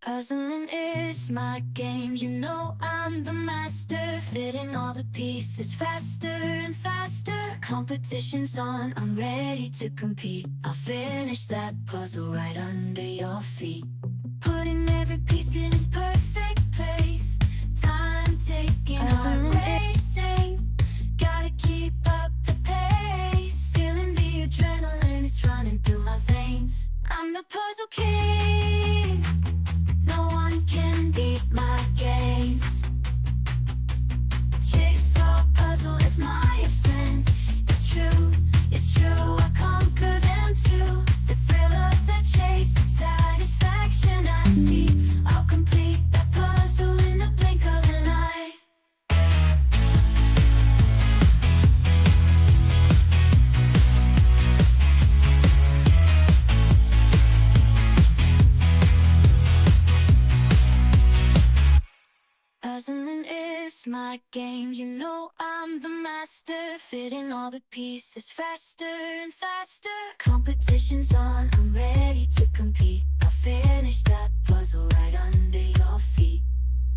Puzzling is my game, you know I'm the master, fitting all the pieces faster and faster. Competition's on, I'm ready to compete. I'll finish that puzzle right under your feet. Putting every piece in its perfect place. Time taking, heart racing. Gotta keep up the pace. Feeling the adrenaline, it's running through my veins. I'm the puzzle king. No one can beat my games. Jigsaw puzzle is my obsession. It's true, I conquer them too. The thrill of the chase, satisfaction I see. I'll complete that puzzle in the blink of an eye. Puzzling is my game, you know I'm the master, fitting all the pieces faster and faster. Competition's on, I'm ready to compete. I'll finish that puzzle right under your feet.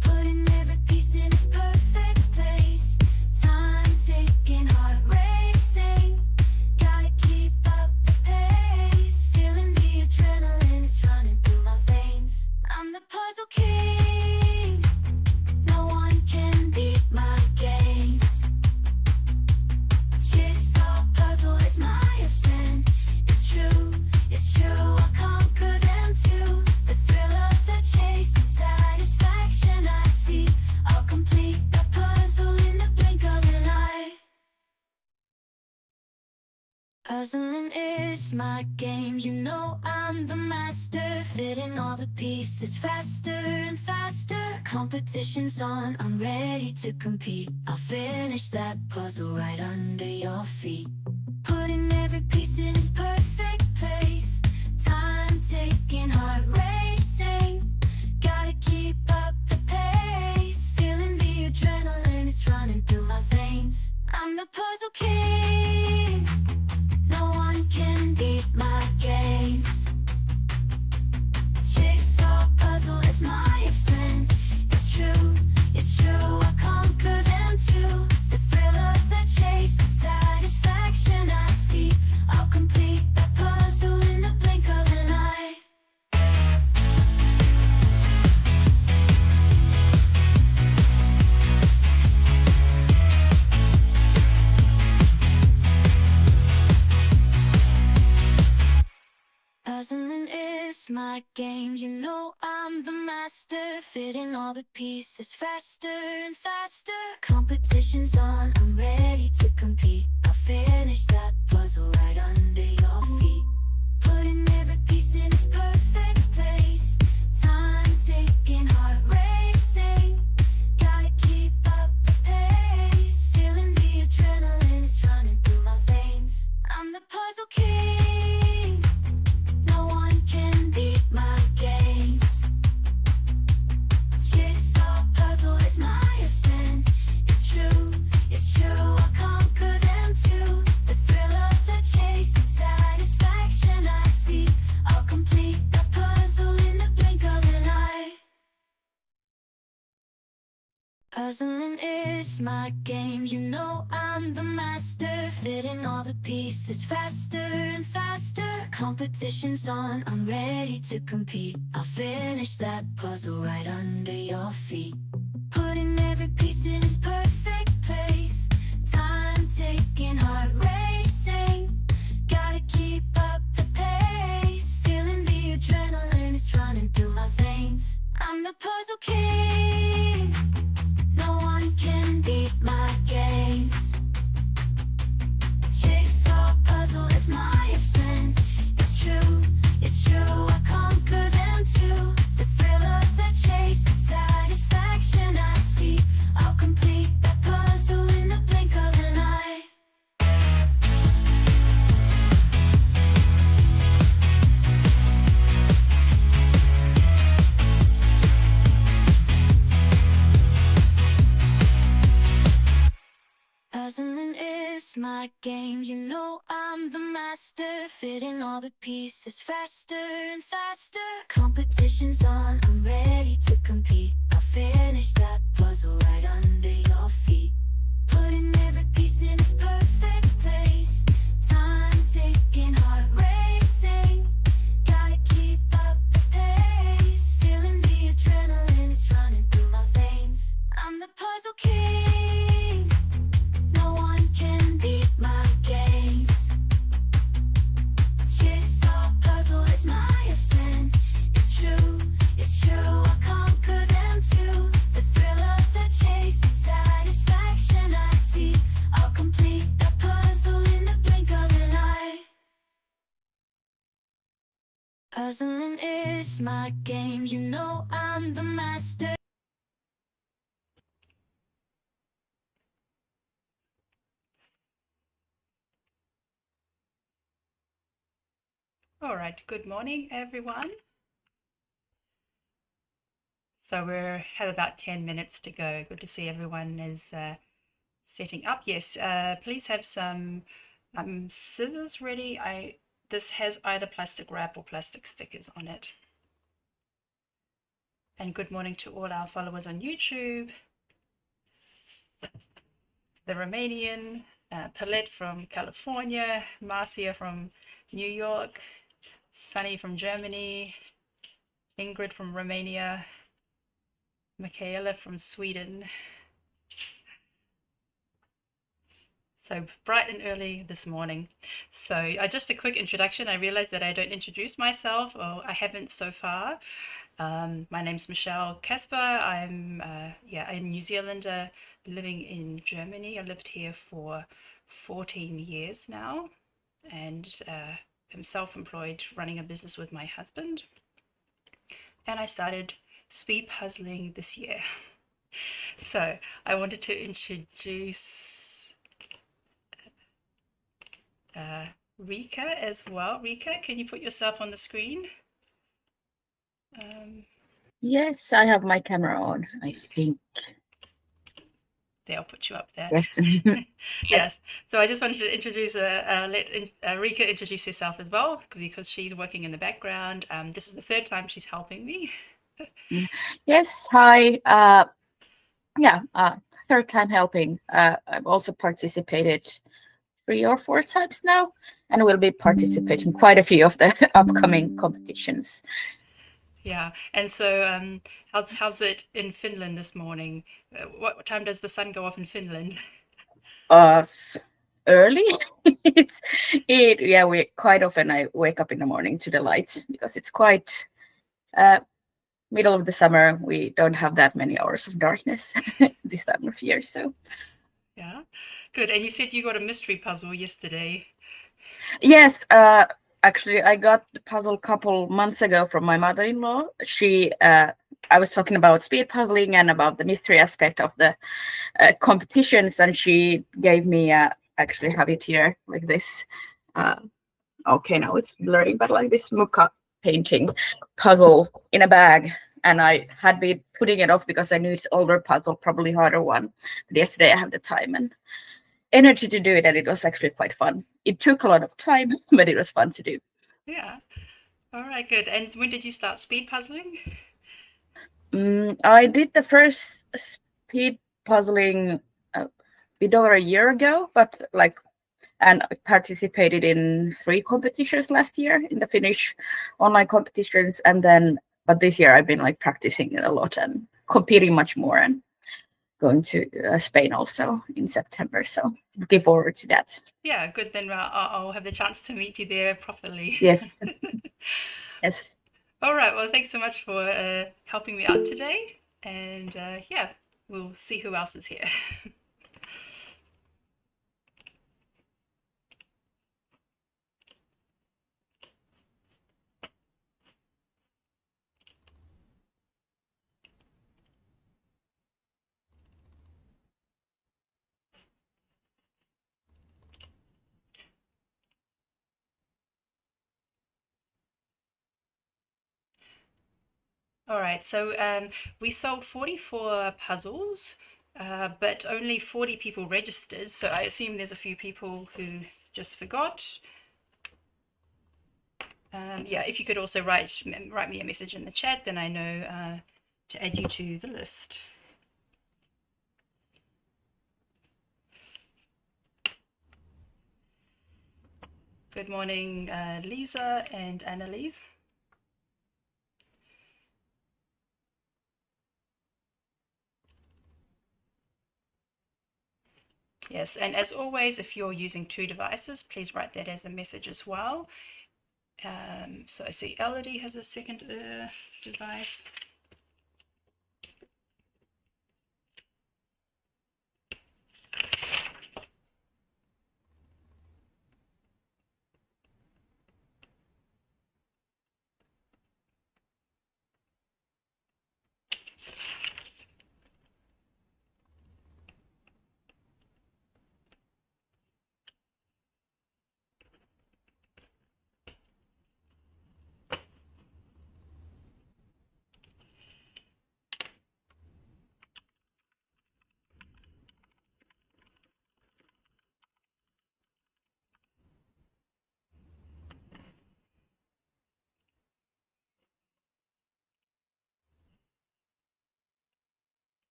Putting every piece in its perfect place. Time taking, heart racing. Gotta keep up the pace. Feeling the adrenaline, it's running through my veins. I'm the puzzle king. No one can beat my games. Jigsaw puzzle is my obsession. It's true, I conquer them too. The thrill of the chase, satisfaction I see. I'll complete the puzzle in the blink of an eye. Puzzling is my game, you know I'm the master, fitting all the pieces faster and faster. Competition's on, I'm ready to compete. I'll finish that puzzle right under your feet. Putting every piece in its perfect place. Time taking, heart racing. Gotta keep up the pace. Feeling the adrenaline, it's running through my veins. I'm the puzzle king. No one can beat my games. Jigsaw puzzle is my obsession. It's true, I conquer them too. The thrill of the chase, satisfaction I see. I'll complete that puzzle in the blink of an eye. Puzzling is my game, you know I'm the master, fitting all the pieces faster and faster. Competition's on, I'm ready to compete. I'll finish that puzzle right under your feet. Putting every piece in its perfect place. Time taking, heart racing. Gotta keep up the pace. Feeling the adrenaline, it's running through my veins. I'm the puzzle king. No one can beat my games. Jigsaw puzzle is my obsession. It's true, I conquer them too. The thrill of the chase, satisfaction I see. I'll complete the puzzle in the blink of an eye. Puzzling is my game, you know I'm the master, fitting all the pieces faster and faster. Competition's on, I'm ready to compete. I'll finish that puzzle right under your feet. Putting every piece in its perfect place. Time taking, heart racing. Gotta keep up the pace. Feeling the adrenaline, it's running through my veins. I'm the puzzle king. No one can beat my games. Jigsaw puzzle is my obsession. It's true, I conquer them too. The thrill of the chase, satisfaction I see. I'll complete that puzzle my game, you know I'm the master, fitting all the pieces faster and faster. Competition's on, I'm ready to compete. I'll finish that puzzle right under your feet. Putting every piece in its perfect place. Time ticking, heart racing. Gotta keep up the pace. Feeling the adrenaline is running through my veins. I'm the puzzle king. No one can beat my gaze. Jigsaw puzzle is my obsession. It's true, I'll conquer them too. The thrill of the chase, satisfaction I see. I'll complete the puzzle in the blink of an eye. Puzzling is my game, you know I'm the master. All right, good morning, everyone. So we have about 10 minutes to go. Good to see everyone is setting up. Yes, please have some scissors ready. This has either plastic wrap or plastic stickers on it. And good morning to all our followers on YouTube. The Romanian, Paulette from California, Marcia from New York, Sunny from Germany, Ingrid from Romania, Michaela from Sweden. So bright and early this morning. So just a quick introduction. I realized that I don't introduce myself, or I haven't so far. My name's Michelle Casper. I'm a New Zealander living in Germany. I lived here for 14 years now, and am self-employed, running a business with my husband. And I started speed puzzling this year. So I wanted to introduce Rika as well. Rika, can you put yourself on the screen? Yes, I have my camera on, I think. There, I'll put you up there. Yes. Yes. So I just wanted to introduce, let Rika introduce herself as well, because she's working in the background. This is the third time she's helping me. Yes, hi. Third time helping. I've also participated 3 or 4 times now, and will be participating quite a few of the upcoming competitions. Yeah. And so how's it in Finland this morning? What time does the sun go off in Finland? Early. We quite often I wake up in the morning to the light because it's quite middle of the summer. We don't have that many hours of darkness this time of year, so Yeah. Good. And you said you got a mystery puzzle yesterday. yes, actually I got the puzzle a couple months ago from my mother-in-law. I was talking about speed puzzling and about the mystery aspect of the competitions, and she gave me actually have it here like this. Okay, now it's blurring, but like this muka painting puzzle in a bag. And I had been putting it off because I knew it's older puzzle, probably harder one. But yesterday I have the time and energy to do it, and it was actually quite fun. It took a lot of time, but it was fun to do. Yeah. All right, good. And when did you start speed puzzling? I did the first speed puzzling a bit over a year ago, but and I participated in 3 competitions last year in the Finnish online competitions, but this year I've been like practicing it a lot and competing much more, and going to Spain also in September. So looking forward to that. Yeah, good. Then I'll have the chance to meet you there properly. Yes. Yes. All right. Well, thanks so much for helping me out today. And yeah, we'll see who else is here. All right. So we sold 44 puzzles but only 40 people registered, so I assume there's a few people who just forgot. Yeah, if you could also write me a message in the chat, then I know to add you to the list. Good morning, Lisa and Annalise. Yes, and as always, if you're using 2 devices, please write that as a message as well. So I see Elodie has a second device.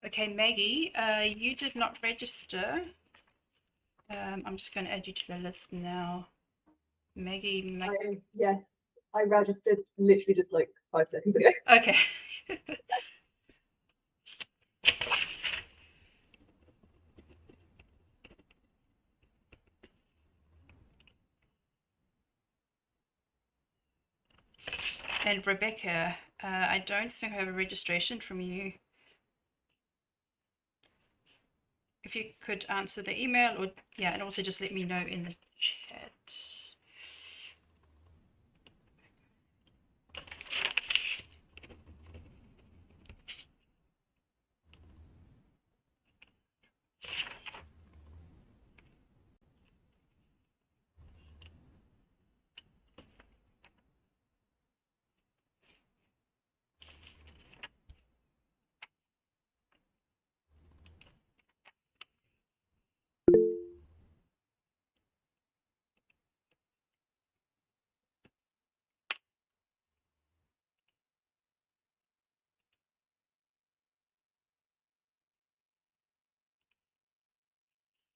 Okay, Maggie, you did not register. I'm just going to add you to the list now. Maggie. Yes, I registered literally just like 5 seconds ago. Okay. And Rebecca, I don't think I have a registration from you. If you could answer the email, or yeah, and also just let me know in the chat.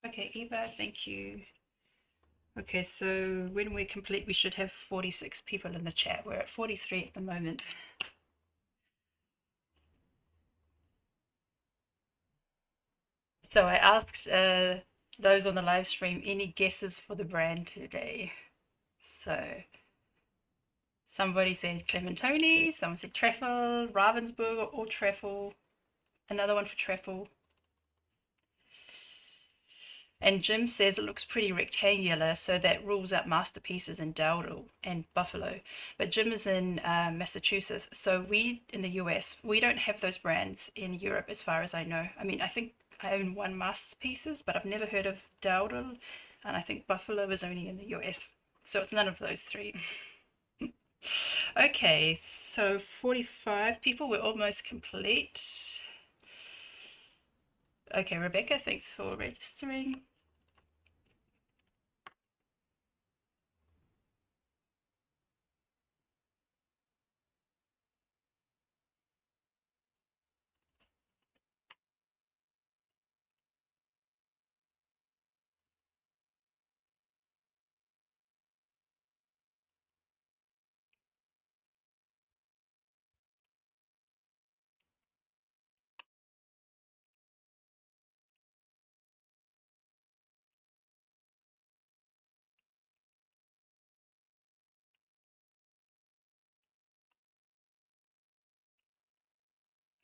Okay, Eva, thank you. Okay, so when we're complete, we should have 46 people in the chat. We're at 43 at the moment. So I asked those on the live stream, any guesses for the brand today? So somebody said Clementoni, someone said Treffel, Ravensburger or Treffel, another one for Treffel. And Jim says it looks pretty rectangular, so that rules out Masterpieces and Dowdle and Buffalo. But Jim is in Massachusetts, so we in the US, we don't have those brands in Europe as far as I know. I mean, I think I own one Masterpieces, but I've never heard of Dowdle, and I think Buffalo is only in the US. So it's none of those 3. Okay, so 45 people, we're almost complete. Okay, Rebecca, thanks for registering.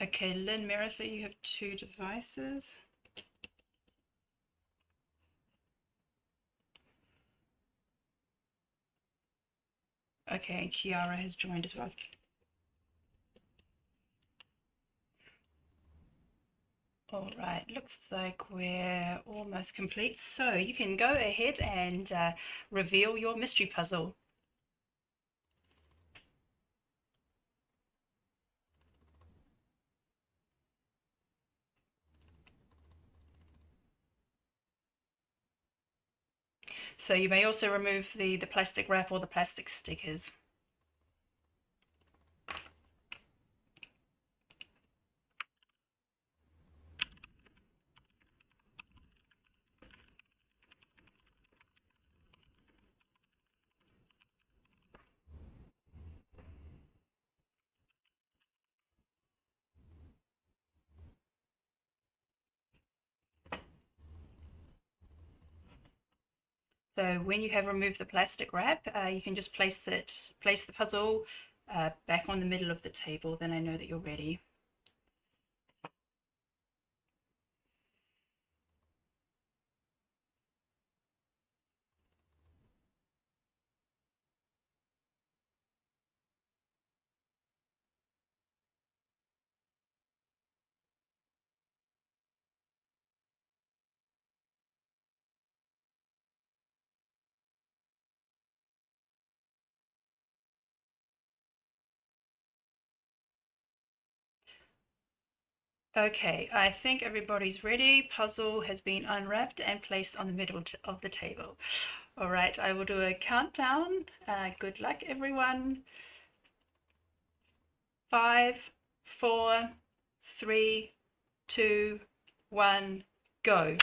Okay, Lynn Meritha, you have 2 devices. Okay, and Kiara has joined as well. All right, looks like we're almost complete. So you can go ahead and reveal your mystery puzzle. So you may also remove the plastic wrap or the plastic stickers. So when you have removed the plastic wrap, you can just place the puzzle back on the middle of the table. Then I know that you're ready. Okay, I think everybody's ready. Puzzle has been unwrapped and placed on the middle of the table. All right, I will do a countdown. Good luck, everyone. 5, 4, 3, 2, 1, go.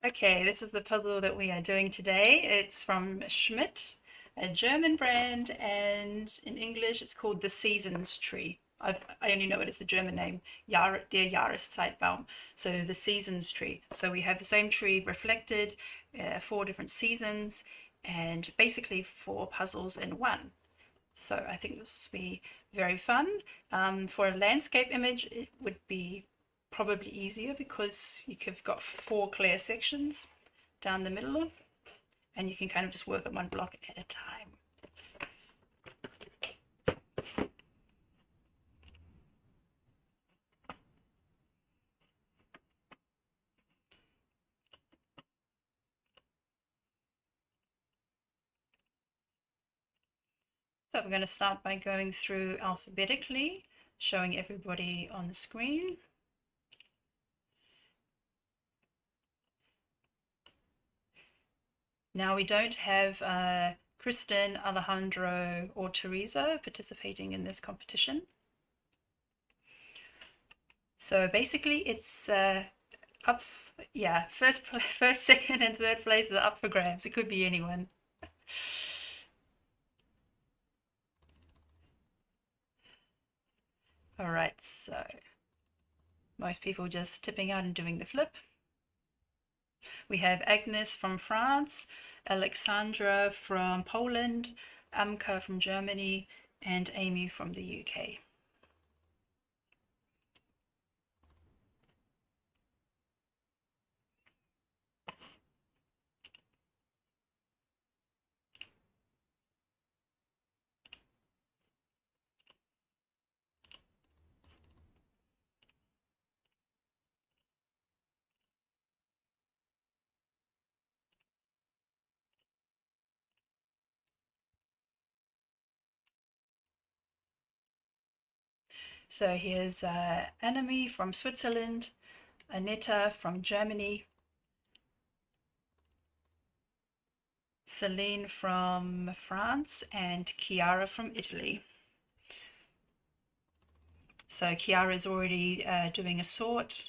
Okay, this is the puzzle that we are doing today. It's from Schmidt, a German brand, and in English it's called the Seasons Tree. I only know it as the German name, Der Jahreszeitbaum, so the Seasons Tree. So we have the same tree reflected, 4 different seasons, and basically 4 puzzles in one. So I think this will be very fun. For a landscape image, it would be probably easier because you've got 4 clear sections down the middle, and you can kind of just work at one block at a time. So we're going to start by going through alphabetically, showing everybody on the screen. Now we don't have Kristen, Alejandro, or Teresa participating in this competition. So basically it's up, yeah, first, second, and third place are up for grabs. It could be anyone. All right, so most people just tipping out and doing the flip. We have Agnes from France, Alexandra from Poland, Amka from Germany, and Amy from the UK. So here's Annemie from Switzerland, Aneta from Germany, Celine from France, and Chiara from Italy. So Chiara is already doing a sort,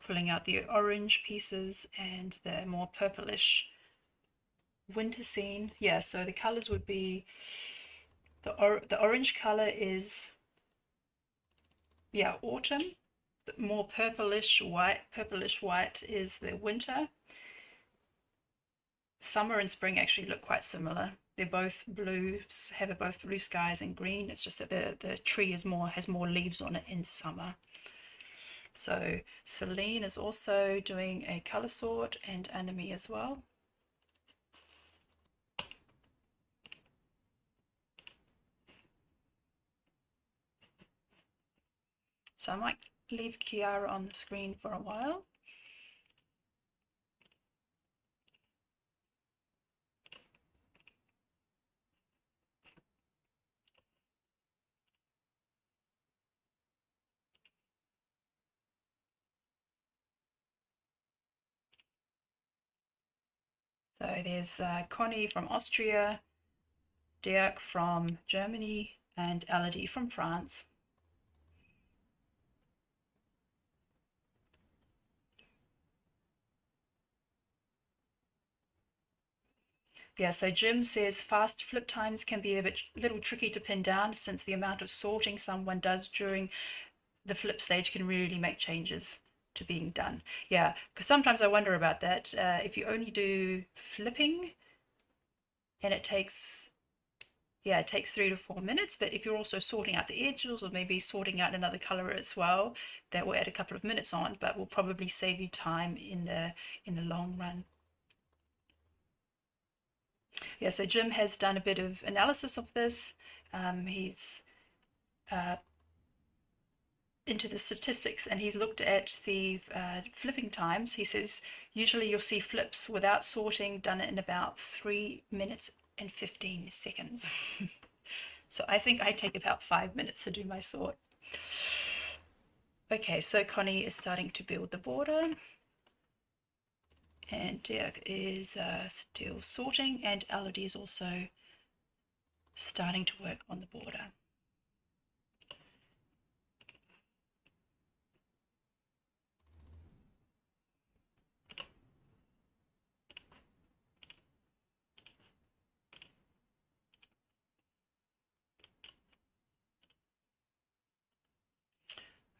pulling out the orange pieces and the more purplish winter scene. Yeah, so the colors would be the orange color is, yeah, autumn. The more purplish white is the winter. Summer and spring actually look quite similar. They're both blues, have both blue skies and green. It's just that the tree has more leaves on it in summer. So Celine is also doing a color sort, and Anami as well. So I might leave Kiara on the screen for a while. So there's Connie from Austria, Dirk from Germany, and Elodie from France. Yeah, so Jim says fast flip times can be a little tricky to pin down, since the amount of sorting someone does during the flip stage can really make changes to being done. Yeah, because sometimes I wonder about that. If you only do flipping, and it takes 3 to 4 minutes, but if you're also sorting out the edges or maybe sorting out another color as well, that will add a couple of minutes on, but will probably save you time in the long run. Yeah, so Jim has done a bit of analysis of this. He's into the statistics, and he's looked at the flipping times. He says usually you'll see flips without sorting done in about 3 minutes and 15 seconds. So I think I take about 5 minutes to do my sort. Okay, so Connie is starting to build the border, and Dirk is still sorting, and Elodie is also starting to work on the border.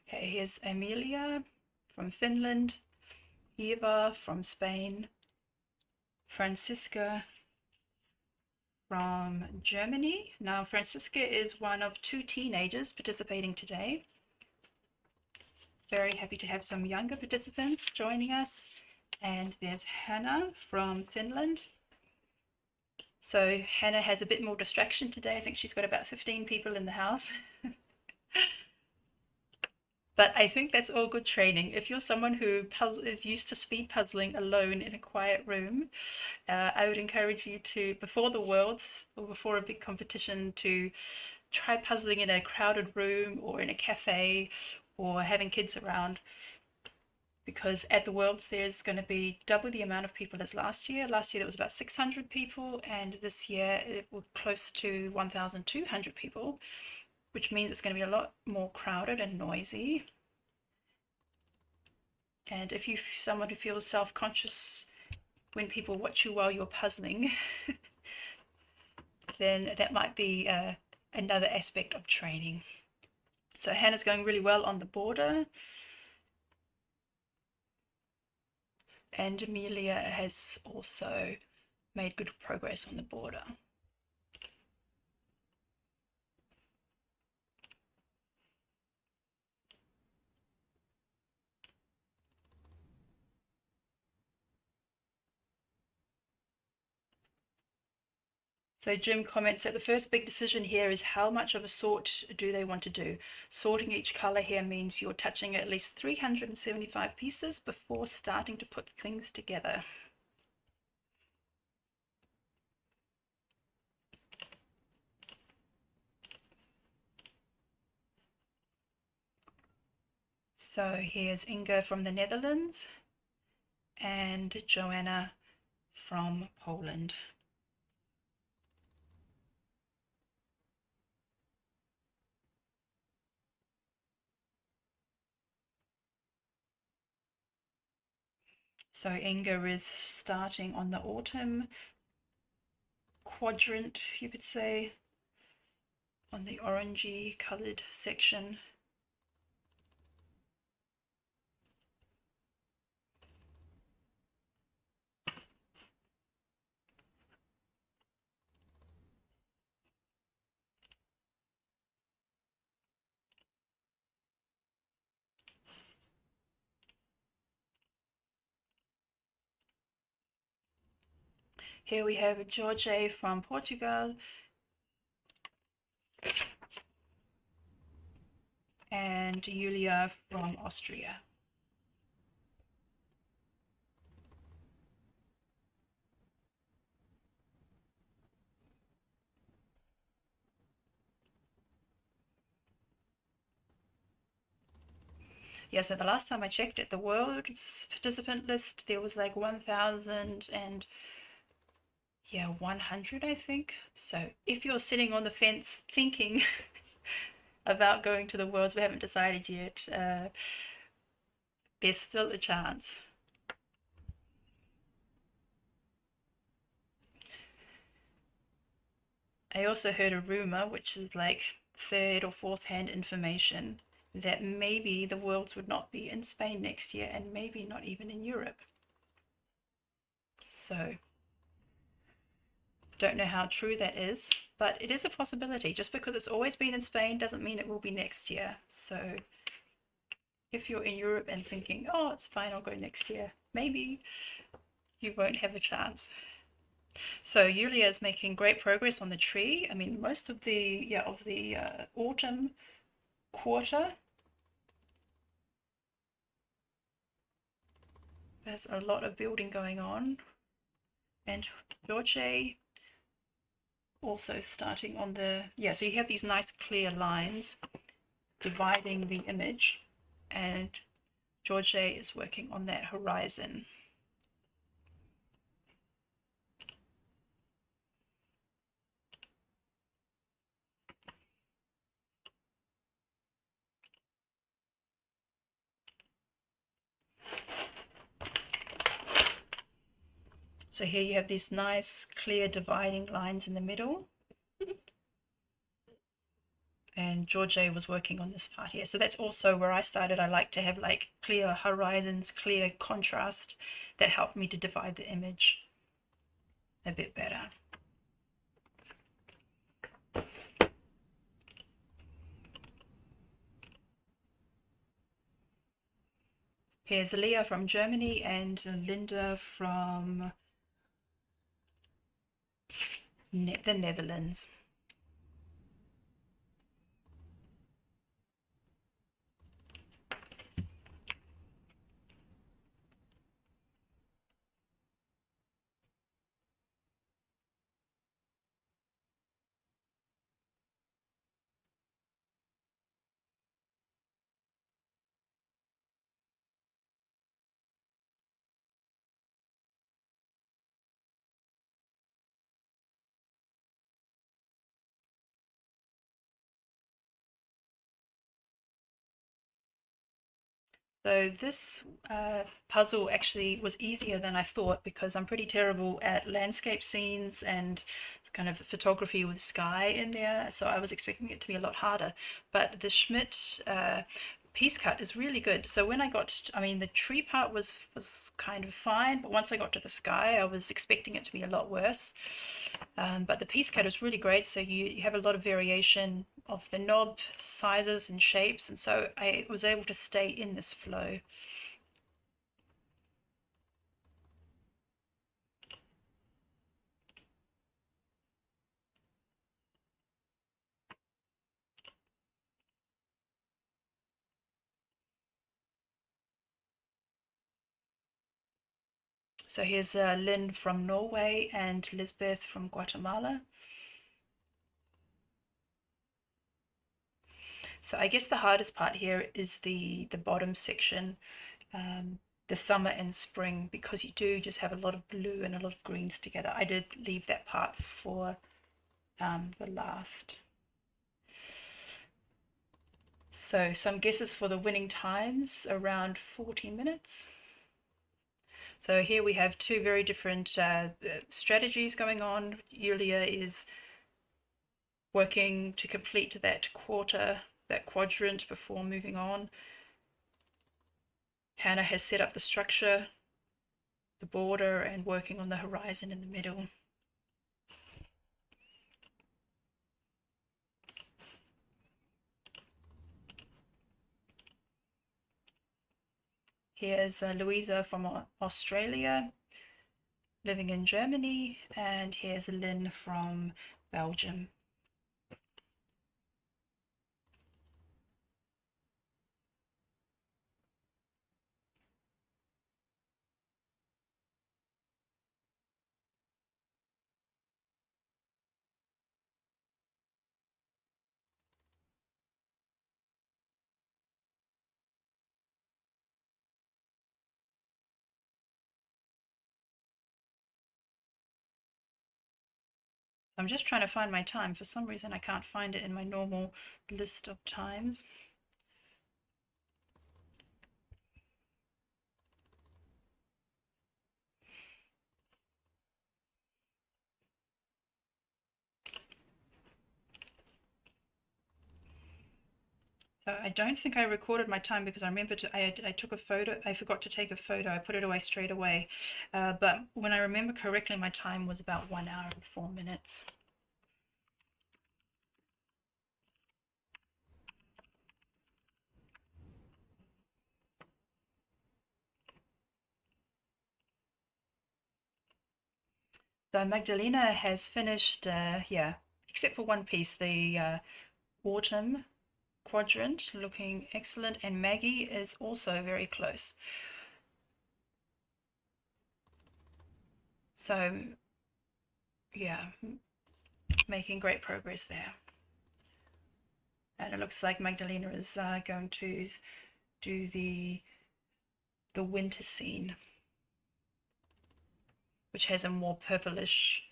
Okay, here's Amelia from Finland, Eva from Spain, Francisca from Germany. Now, Francisca is one of 2 teenagers participating today. Very happy to have some younger participants joining us. And there's Hannah from Finland. So Hannah has a bit more distraction today. I think she's got about 15 people in the house. But I think that's all good training. If you're someone who is used to speed puzzling alone in a quiet room, I would encourage you to, before the Worlds or before a big competition, to try puzzling in a crowded room or in a cafe or having kids around. Because at the Worlds there's going to be double the amount of people as last year. Last year there was about 600 people, and this year it was close to 1,200 people, which means it's going to be a lot more crowded and noisy. And if you're someone who feels self-conscious when people watch you while you're puzzling, then that might be another aspect of training. So Hannah's going really well on the border, and Amelia has also made good progress on the border. So Jim comments that the first big decision here is how much of a sort do they want to do. Sorting each color here means you're touching at least 375 pieces before starting to put things together. So here's Inga from the Netherlands and Joanna from Poland. So Inga is starting on the autumn quadrant, you could say, on the orangey colored section. Here we have Jorge from Portugal and Julia from Austria. Yeah, so the last time I checked at the world's participant list, there was like 1,000 and 100, I think. So if you're sitting on the fence thinking about going to the Worlds, we haven't decided yet, there's still a chance. I also heard a rumor, which is like third or fourth hand information, that maybe the Worlds would not be in Spain next year and maybe not even in Europe. So don't know how true that is, but it is a possibility. Just because it's always been in Spain doesn't mean it will be next year. So if you're in Europe and thinking, oh, it's fine, I'll go next year, maybe you won't have a chance. So Yulia is making great progress on the tree. I mean, most of the autumn quarter, there's a lot of building going on. And George also starting on the, so you have these nice clear lines dividing the image, and George is working on that horizon. So here you have these nice clear dividing lines in the middle. And George was working on this part here. So that's also where I started. I like to have like clear horizons, clear contrast that helped me to divide the image a bit better. Here's Leah from Germany and Linda from the Netherlands. So this puzzle actually was easier than I thought, because I'm pretty terrible at landscape scenes and kind of photography with sky in there. So I was expecting it to be a lot harder. But the Schmidt piece cut is really good. So when I got to, I mean, the tree part was kind of fine, but once I got to the sky, I was expecting it to be a lot worse. But the piece cut is really great. So you have a lot of variation of the knob sizes and shapes, and so I was able to stay in this flow. So here's Lynn from Norway and Lisbeth from Guatemala. So I guess the hardest part here is the bottom section, the summer and spring, because you do just have a lot of blue and a lot of greens together. I did leave that part for the last. So some guesses for the winning times, around 40 minutes. So here we have two very different strategies going on. Yulia is working to complete that quadrant before moving on. Hannah has set up the structure, the border, and working on the horizon in the middle. Here's Louisa from Australia, living in Germany, and here's Lynn from Belgium. I'm just trying to find my time. For some reason I can't find it in my normal list of times. So I don't think I recorded my time because I remember I took a photo. I forgot to take a photo. I put it away straight away. But when I remember correctly, my time was about 1 hour and 4 minutes. So Magdalena has finished, yeah, except for one piece, the autumn quadrant, looking excellent, and Maggie is also very close. So yeah, making great progress there. And it looks like Magdalena is going to do the winter scene, which has a more purplish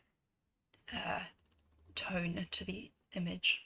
tone to the image.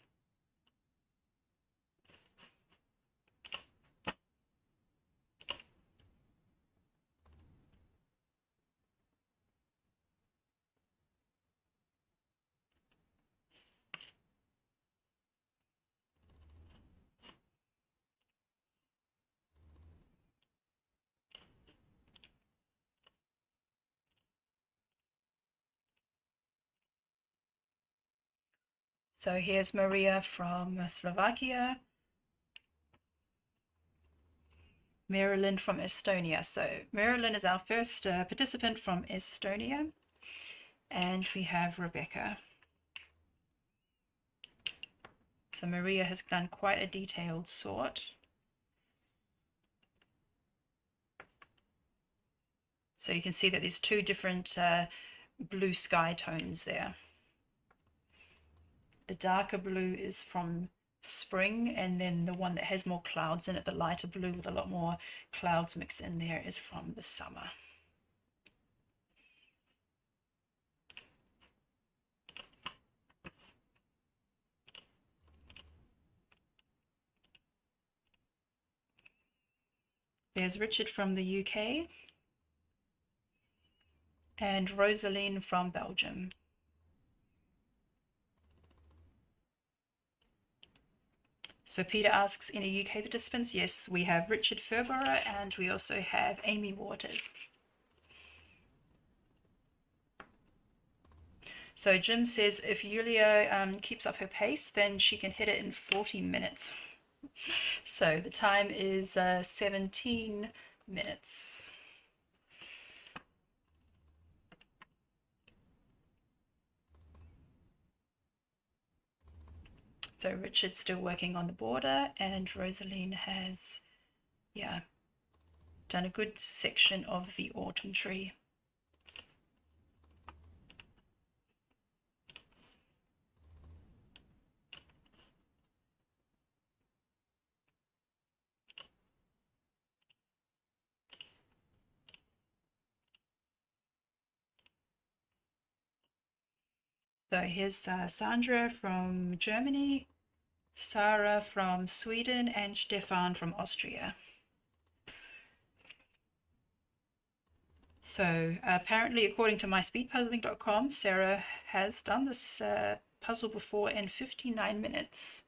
So here's Maria from Slovakia, Marilyn from Estonia. So Marilyn is our first participant from Estonia, and we have Rebecca. So Maria has done quite a detailed sort. So you can see that there's two different blue sky tones there. The darker blue is from spring, and then the one that has more clouds in it, the lighter blue with a lot more clouds mixed in there, is from the summer. There's Richard from the UK and Rosaline from Belgium. So Peter asks, any UK participants? Yes, we have Richard Ferborough and we also have Amy Waters. So Jim says if Yulia keeps up her pace, then she can hit it in 40 minutes. So the time is 17 minutes. So Richard's still working on the border, and Rosaline has, yeah, done a good section of the autumn tree. So here's Sandra from Germany, Sarah from Sweden, and Stefan from Austria. So apparently, according to myspeedpuzzling.com, Sarah has done this puzzle before in 59 minutes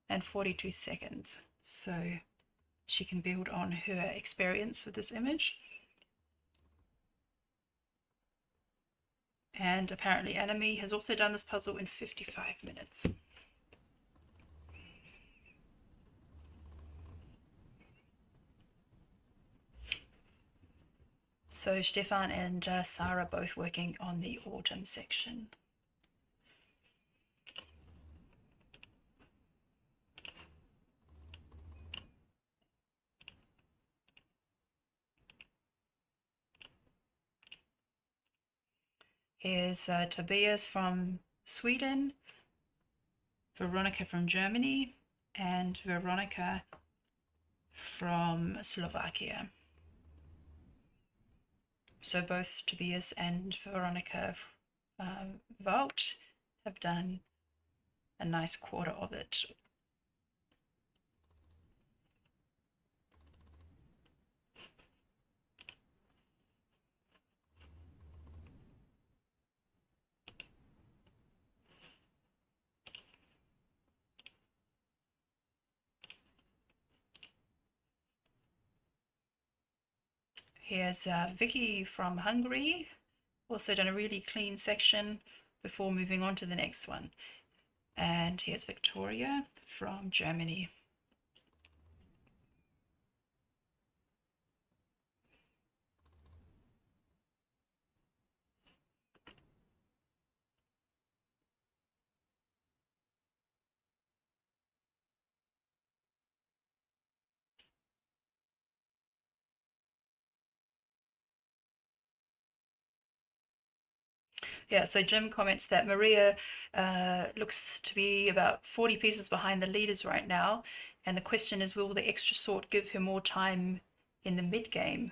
and 42 seconds. So she can build on her experience with this image. And apparently Anime has also done this puzzle in 55 minutes. So Stefan and Sarah both working on the autumn section. Here's Tobias from Sweden, Veronica from Germany, and Veronica from Slovakia. So both Tobias and Veronica Vogt have done a nice quarter of it. Here's Vicky from Hungary, also done a really clean section before moving on to the next one. And here's Victoria from Germany. Yeah, so Jim comments that Maria looks to be about 40 pieces behind the leaders right now. And the question is, will the extra sort give her more time in the mid game?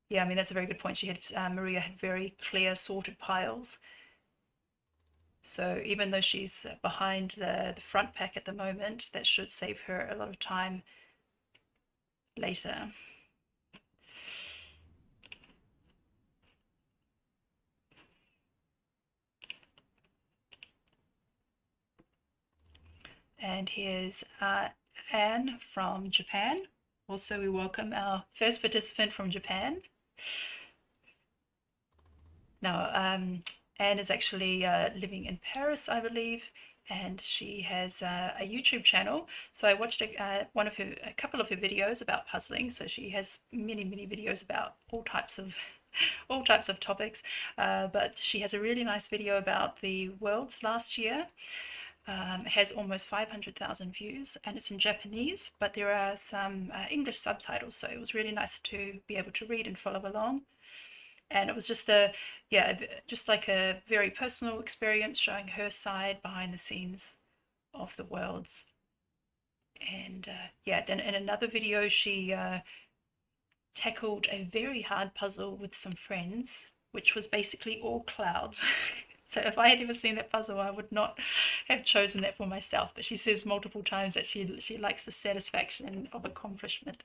Yeah, I mean, that's a very good point. She had Maria had very clear sorted piles. So even though she's behind the front pack at the moment, that should save her a lot of time later. And here's Anne from Japan. Also, we welcome our first participant from Japan. Now, Anne is actually living in Paris, I believe, and she has a YouTube channel. So I watched a couple of her videos about puzzling. So she has many videos about all types of topics. But she has a really nice video about the Worlds last year. It has almost 500,000 views, and it's in Japanese, but there are some English subtitles, so it was really nice to be able to read and follow along. And it was just just like a very personal experience, showing her side behind the scenes of the Worlds. And yeah, then in another video she tackled a very hard puzzle with some friends, which was basically all clouds. So if I had ever seen that puzzle, I would not have chosen that for myself. But she says multiple times that she likes the satisfaction of accomplishment.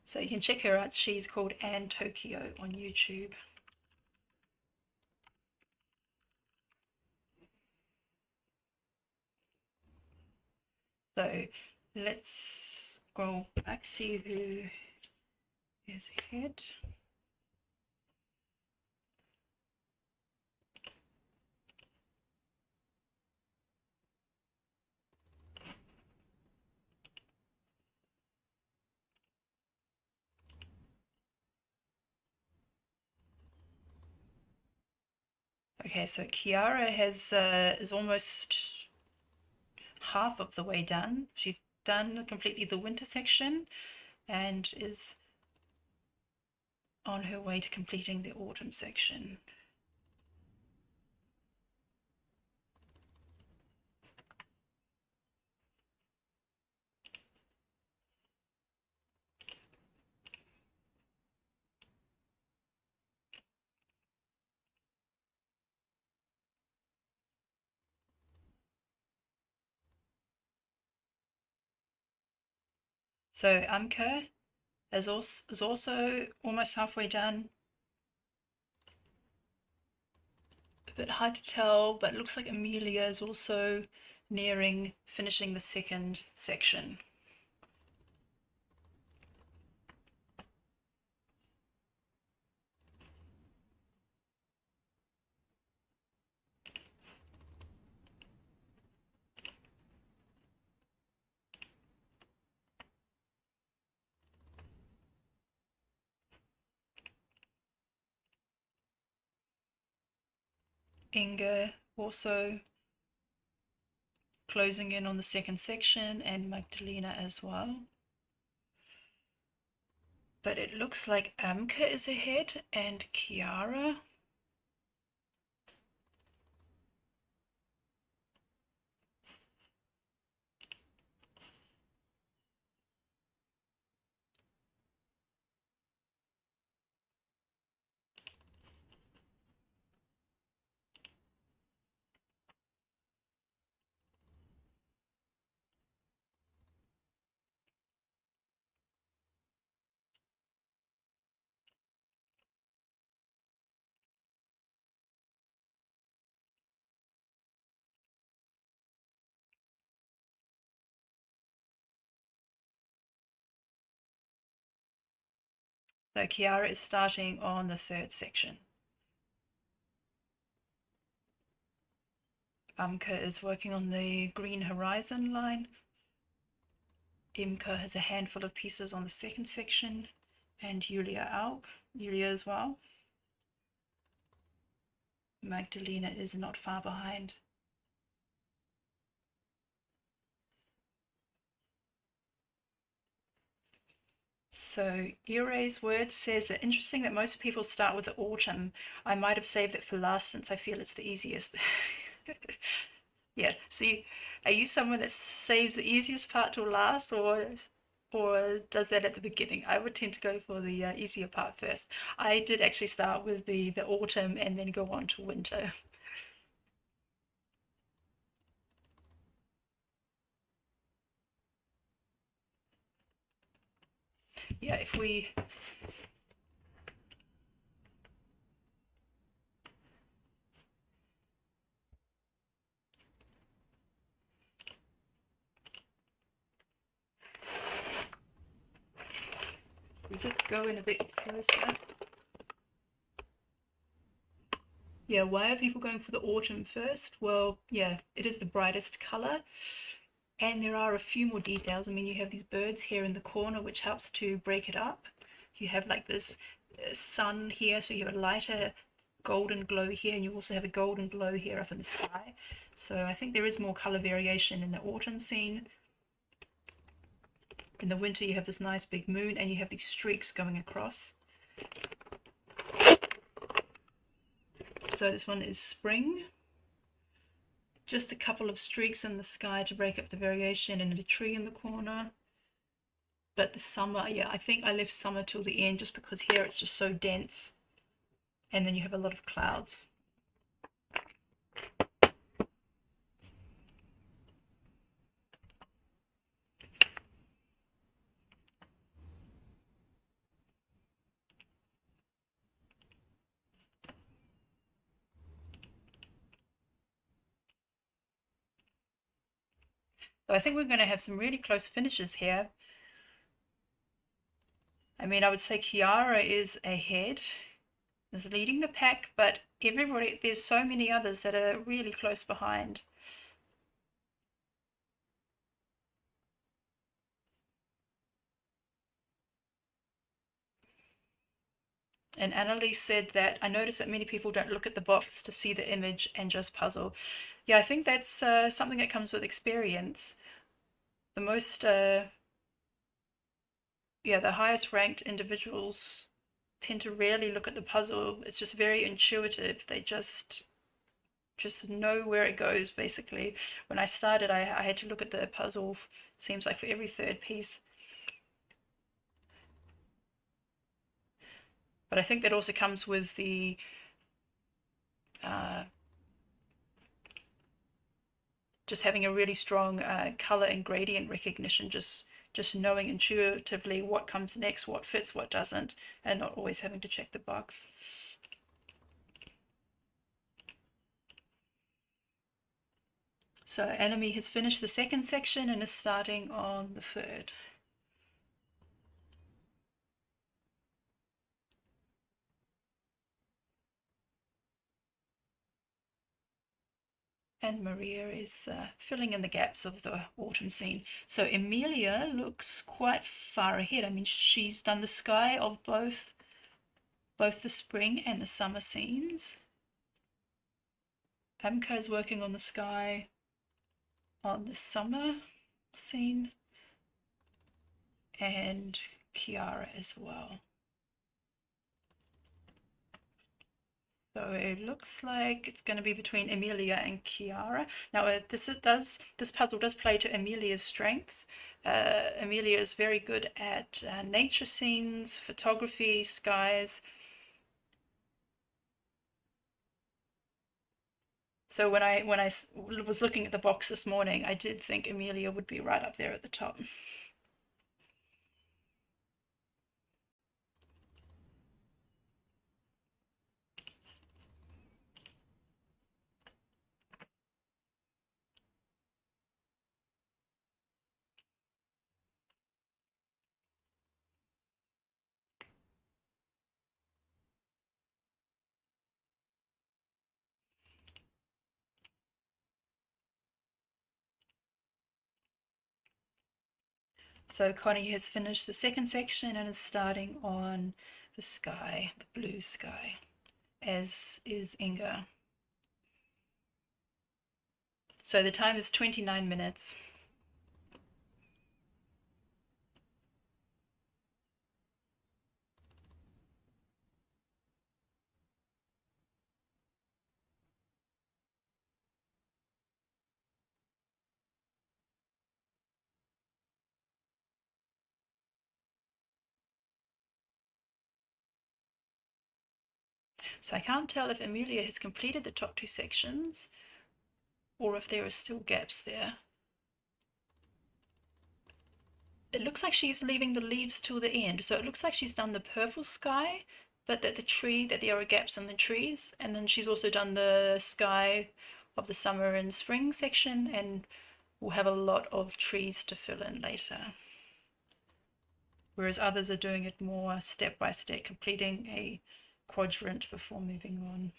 So you can check her out. She's called Anne Tokyo on YouTube. So let's scroll back, see who is ahead. Okay, so Kiara is almost half of the way done. She's done completely the winter section and is on her way to completing the autumn section. So Amka is also almost halfway done. A bit hard to tell, but it looks like Amelia is also nearing finishing the second section. Inga also closing in on the second section, and Magdalena as well. But it looks like Amka is ahead and Kiara. So Kiara is starting on the third section. Amka is working on the green horizon line. Imka has a handful of pieces on the second section, and Julia as well. Magdalena is not far behind. So Eure's word says that interesting that most people start with the autumn. I might have saved it for last since I feel it's the easiest. Yeah, see, are you someone that saves the easiest part till last, or does that at the beginning? I would tend to go for the easier part first. I did actually start with the autumn and then go on to winter. Yeah, if we just go in a bit closer. Yeah, why are people going for the autumn first? Well, yeah, it is the brightest color, and there are a few more details. I mean, you have these birds here in the corner, which helps to break it up. You have like this sun here, so you have a lighter golden glow here, and you also have a golden glow here up in the sky. So I think there is more color variation in the autumn scene. In the winter, you have this nice big moon, and you have these streaks going across. So this one is spring. Just a couple of streaks in the sky to break up the variation, and a tree in the corner. But the summer, yeah, I think I left summer till the end just because here it's just so dense. And then you have a lot of clouds. So I think we're going to have some really close finishes here. I mean, I would say Kiara is ahead, is leading the pack, but everybody, there's so many others that are really close behind. And Annalise said that, I noticed that many people don't look at the box to see the image and just puzzle. Yeah, I think that's something that comes with experience. The most, yeah, the highest ranked individuals tend to rarely look at the puzzle. It's just very intuitive. They just know where it goes, basically. When I started, I had to look at the puzzle, seems like for every third piece. But I think that also comes with the just having a really strong color and gradient recognition, just just knowing intuitively what comes next, what fits, what doesn't, and not always having to check the box. So Enemy has finished the second section and is starting on the third. And Maria is filling in the gaps of the autumn scene. So Emilia looks quite far ahead. I mean, she's done the sky of both the spring and the summer scenes. Amka is working on the sky on the summer scene, and Kiara as well. So it looks like it's going to be between Emilia and Kiara. Now this puzzle does play to Emilia's strengths. Emilia is very good at nature scenes, photography, skies. So when I was looking at the box this morning, I did think Emilia would be right up there at the top. So Connie has finished the second section and is starting on the sky, the blue sky, as is Inga. So the time is 29 minutes. So I can't tell if Emilia has completed the top two sections or if there are still gaps there. It looks like she's leaving the leaves till the end. So it looks like she's done the purple sky, but that there are gaps in the trees. And then she's also done the sky of the summer and spring section, and we'll have a lot of trees to fill in later. Whereas others are doing it more step by step, completing a quadrant before moving on.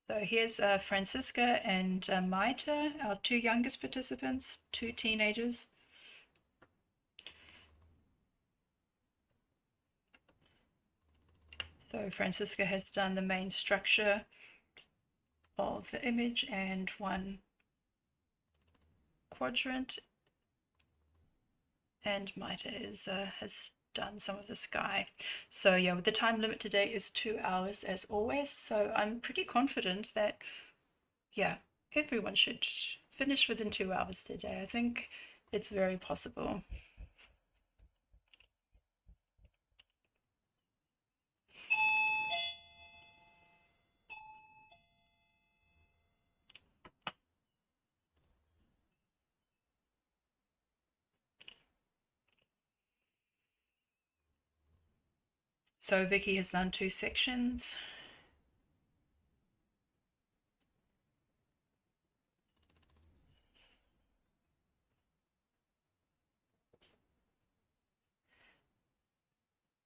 So here's Francisca and Maita, our two youngest participants, two teenagers. So Francisca has done the main structure of the image and one quadrant, and Maita has done some of the sky. So yeah, the time limit today is 2 hours as always, so I'm pretty confident that yeah, everyone should finish within 2 hours today. I think it's very possible. So Vicky has done 2 sections.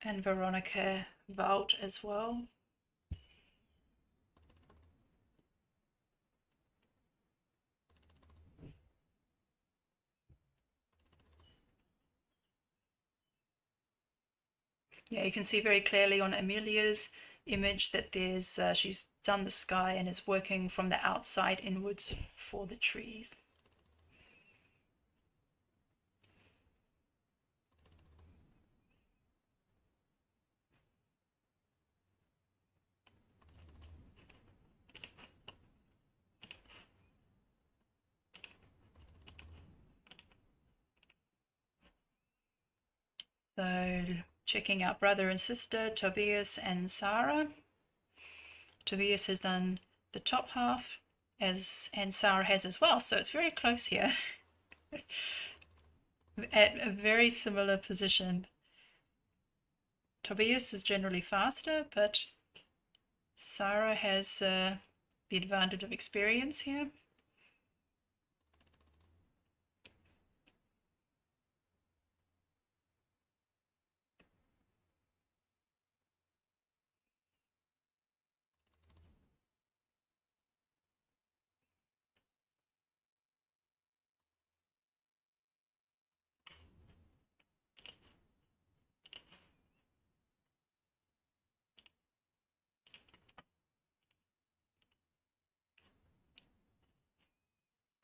And Veronica Vault as well. Yeah, you can see very clearly on Amelia's image that there's she's done the sky and is working from the outside inwards for the trees. So checking out brother and sister, Tobias and Sarah. Tobias has done the top half and Sarah has as well, so it's very close here. At a very similar position. Tobias is generally faster, but Sarah has the advantage of experience here.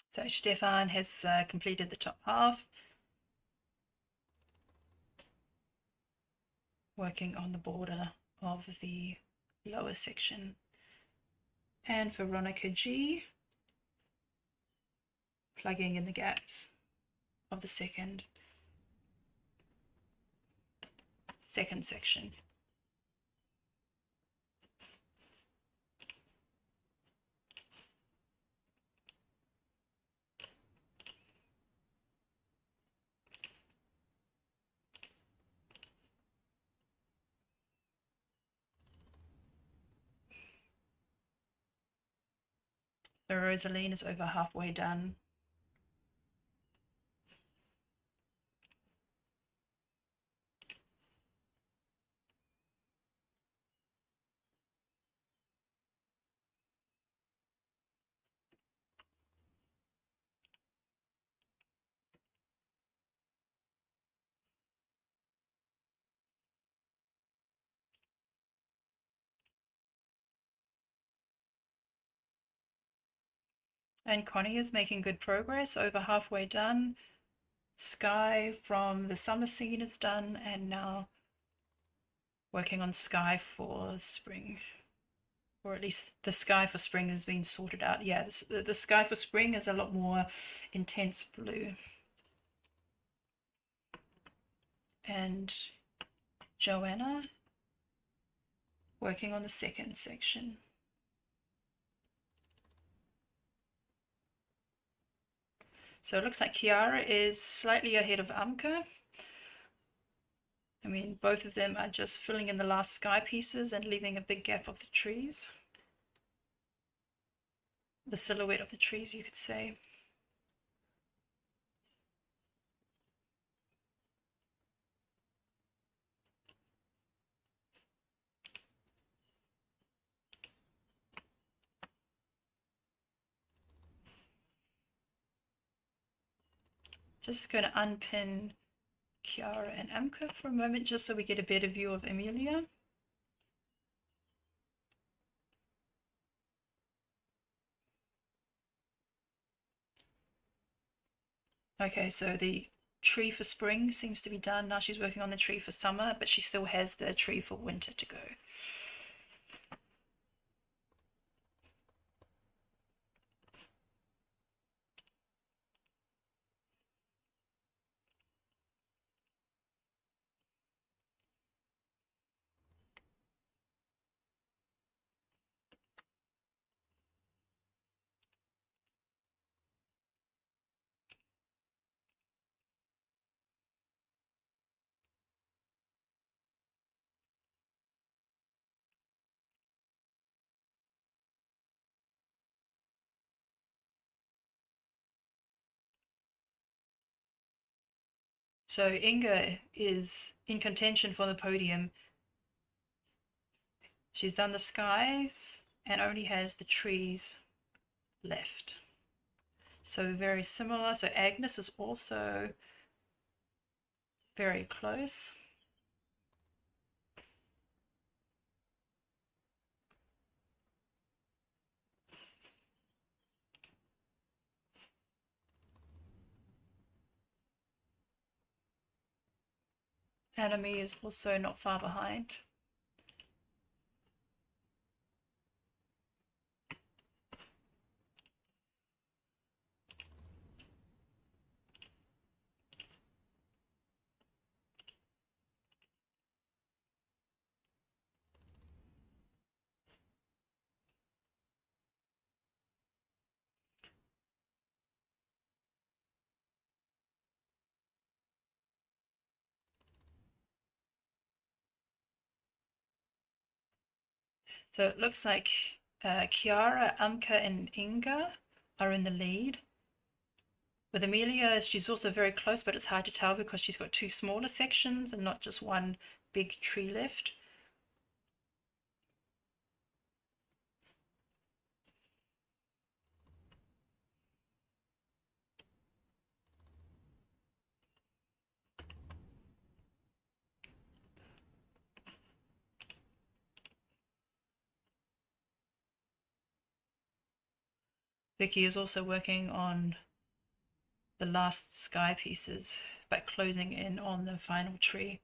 So Stefan has completed the top half, working on the border of the lower section. And Veronica G, plugging in the gaps of the second section. So Rosaline is over halfway done. And Connie is making good progress, over halfway done. Sky from the summer scene is done, and now working on Sky for spring. Or at least the Sky for spring has been sorted out. Yeah, the Sky for spring is a lot more intense blue. And Joanna working on the second section. So it looks like Kiara is slightly ahead of Amka. I mean, both of them are just filling in the last sky pieces and leaving a big gap of the trees. The silhouette of the trees, you could say. Just going to unpin Kiara and Amka for a moment, just so we get a better view of Amelia. Okay, so the tree for spring seems to be done. Now she's working on the tree for summer, but she still has the tree for winter to go. So Inga is in contention for the podium. She's done the skies and only has the trees left. So very similar. So Agnes is also very close. Anime is also not far behind. So it looks like Kiara, Amka, and Inga are in the lead. With Amelia, she's also very close, but it's hard to tell because she's got two smaller sections and not just one big tree left. Vicky is also working on the last sky pieces, but closing in on the final tree.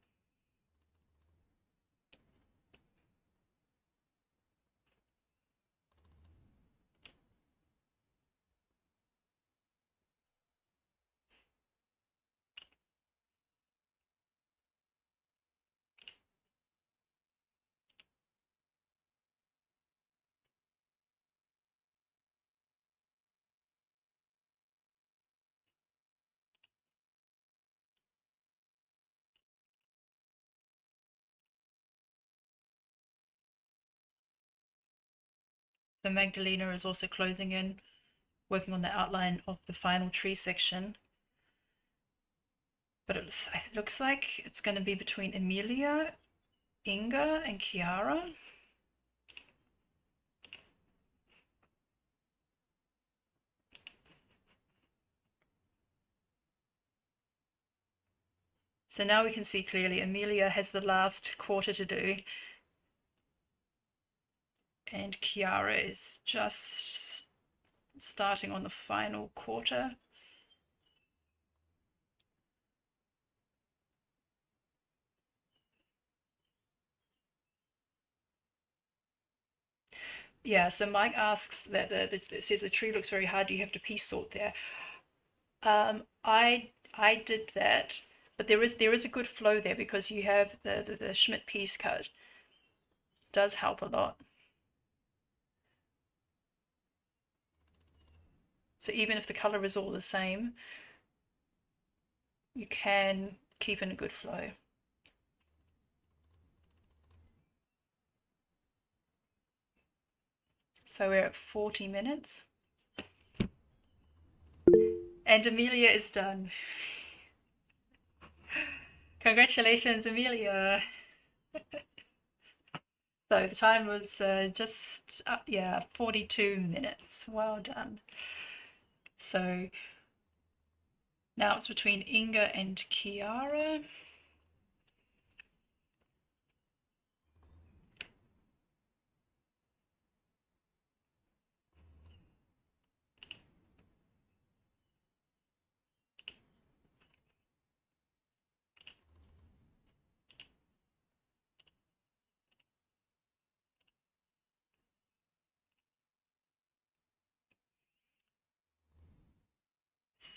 So Magdalena is also closing in, working on the outline of the final tree section. But it looks like it's going to be between Amelia, Inga, and Kiara. So now we can see clearly Amelia has the last quarter to do, and Kiara is just starting on the final quarter. Yeah, so Mike asks that says the tree looks very hard. Do you have to piece sort there? I did that, but there is a good flow there because you have the Schmidt piece cut. Does help a lot. So even if the color is all the same, you can keep in a good flow. So we're at 40 minutes. And Amelia is done. Congratulations, Amelia. So the time was just, yeah, 42 minutes. Well done. So now it's between Inga and Kiara.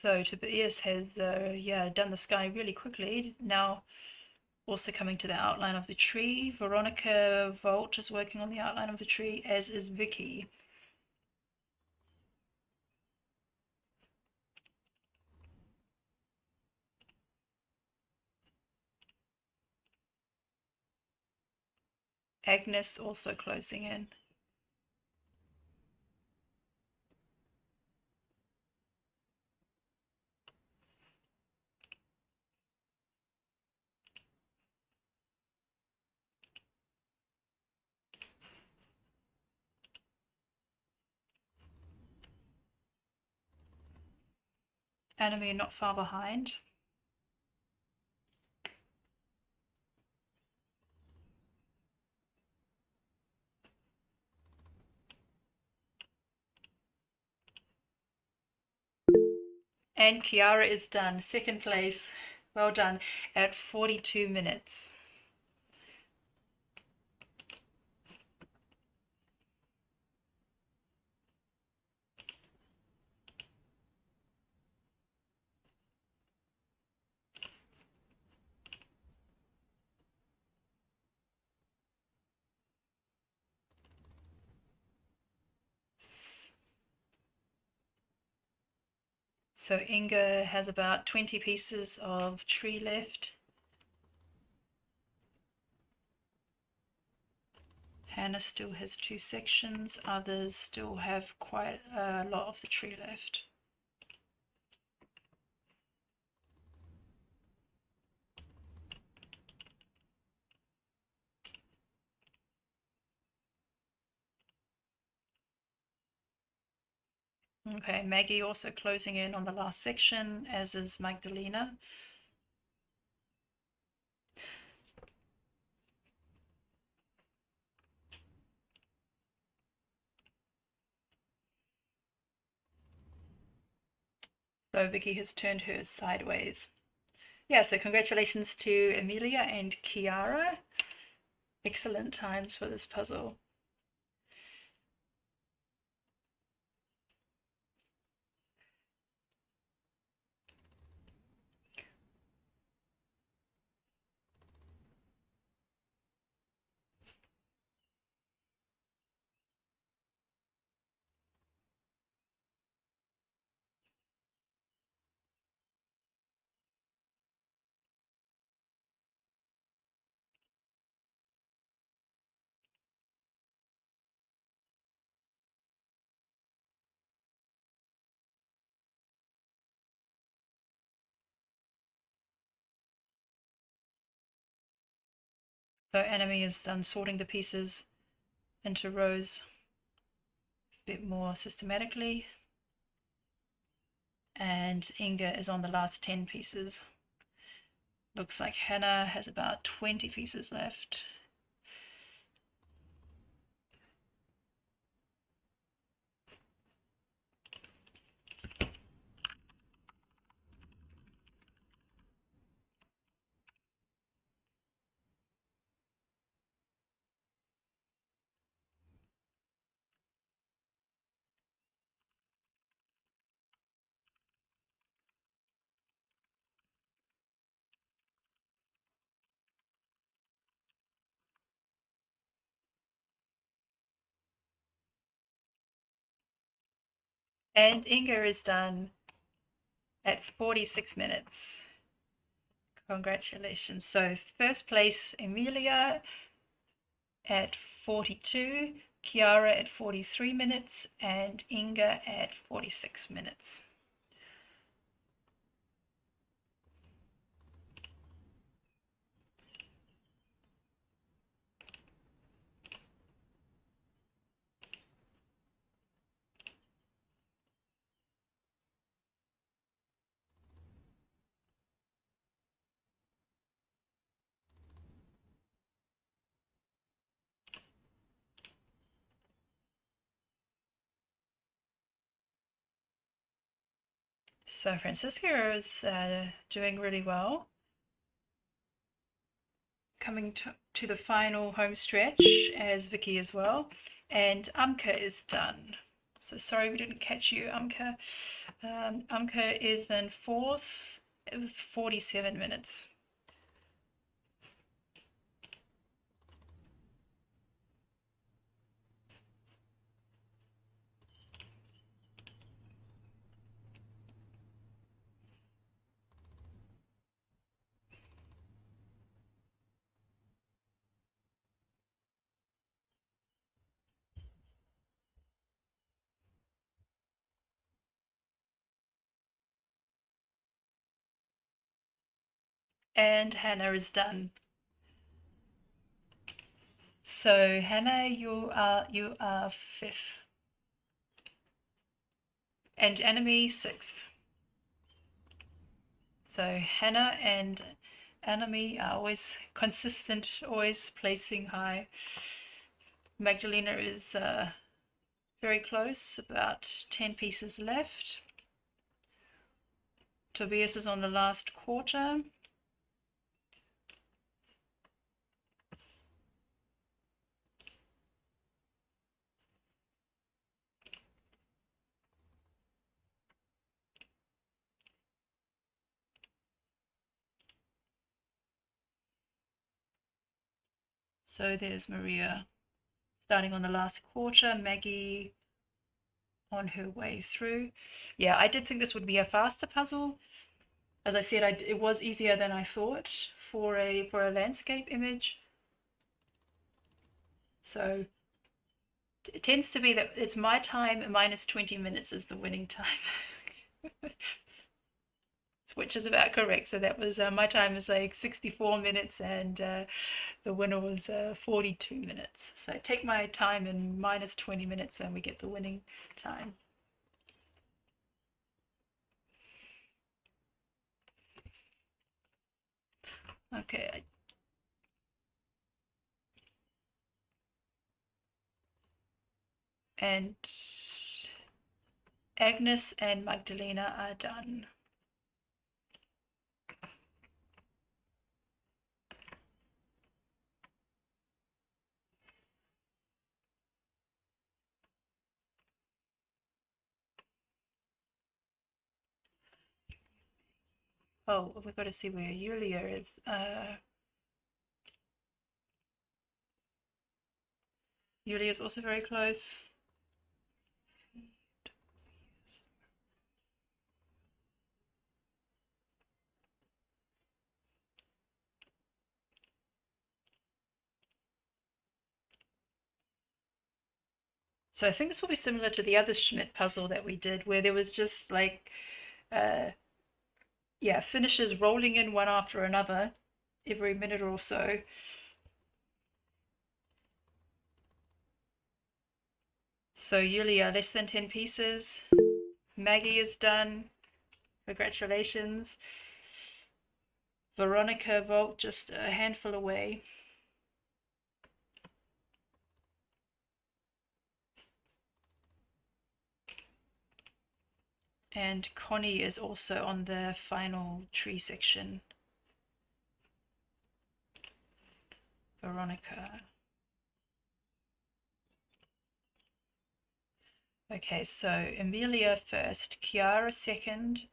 So Tobias has yeah, done the sky really quickly. Now also coming to the outline of the tree. Veronica Volt is working on the outline of the tree, as is Vicky. Agnes also closing in. Anime not far behind. And Kiara is done, second place. Well done, at 42 minutes. So Inga has about 20 pieces of tree left. Hannah still has 2 sections, others still have quite a lot of the tree left. Okay, Maggie also closing in on the last section, as is Magdalena. So Vicky has turned hers sideways. Yeah, so congratulations to Amelia and Kiara. Excellent times for this puzzle. So Enemy is done sorting the pieces into rows a bit more systematically. And Inga is on the last 10 pieces. Looks like Hannah has about 20 pieces left. And Inga is done at 46 minutes. Congratulations. So first place, Amelia at 42, Kiara at 43 minutes, and Inga at 46 minutes. So Francisca is doing really well. Coming to the final home stretch, as Vicky as well. And Amka is done. So sorry we didn't catch you, Amka. Amka is then fourth with 47 minutes. And Hannah is done. So Hannah, you are fifth. And Enemy sixth. So Hannah and Enemy are always consistent, always placing high. Magdalena is very close, about 10 pieces left. Tobias is on the last quarter. So there's Maria starting on the last quarter, Maggie on her way through. Yeah, I did think this would be a faster puzzle. As I said, it was easier than I thought for a landscape image. So it tends to be that it's my time minus 20 minutes is the winning time. Which is about correct. So that was my time is like 64 minutes and the winner was 42 minutes. So take my time in minus 20 minutes and we get the winning time. Okay. And Agnes and Magdalena are done. Oh, we've got to see where Yulia is. Yulia is also very close. So I think this will be similar to the other Schmidt puzzle that we did, where there was just like, yeah, finishes rolling in one after another every minute or so. So Yulia, less than 10 pieces. Maggie is done. Congratulations. Veronica Volt just a handful away. And Connie is also on the final tree section. Veronica. Okay, so Emilia first, Chiara second,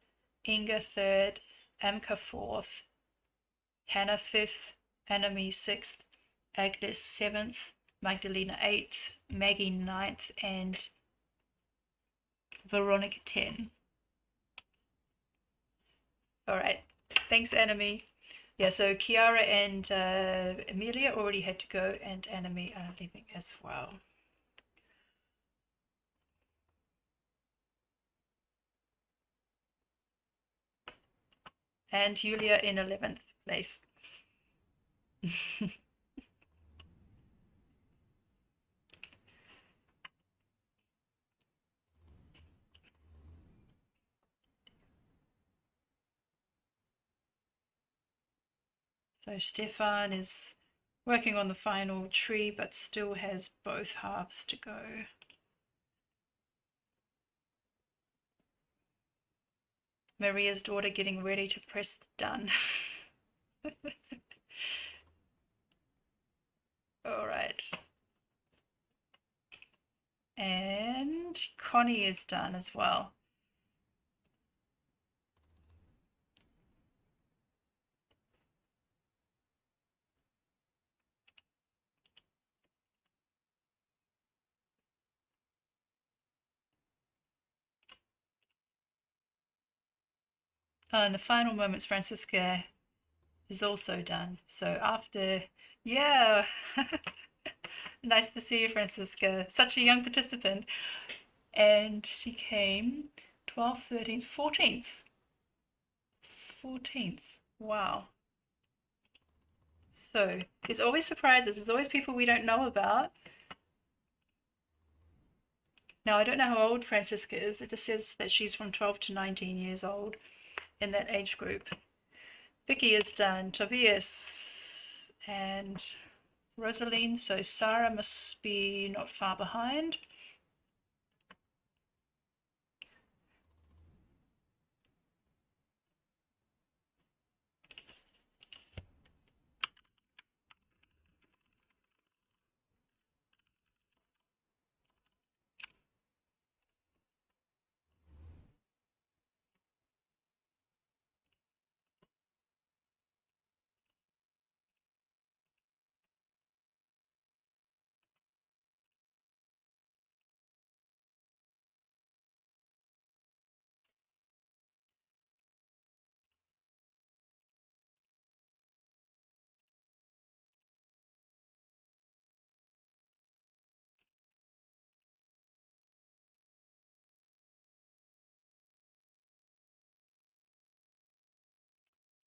Inga third, Amka fourth, Hannah fifth, Anami sixth, Agnes seventh, Magdalena eighth, Maggie ninth, and Veronica 10. All right, thanks, Anami. Yeah, so Chiara and Emilia already had to go, and Anami are leaving as well. And Julia in 11th place. So Stefan is working on the final tree, but still has both halves to go. Maria's daughter getting ready to press done. All right. And Connie is done as well. Oh, and the final moments, Francisca is also done. So after, yeah, nice to see you, Francisca. Such a young participant. And she came 12th, 13th, 14th. 14th. Wow. So there's always surprises. There's always people we don't know about. Now, I don't know how old Francisca is. It just says that she's from 12 to 19 years old in that age group. Vicky is done. Tobias and Rosaline. So Sarah must be not far behind.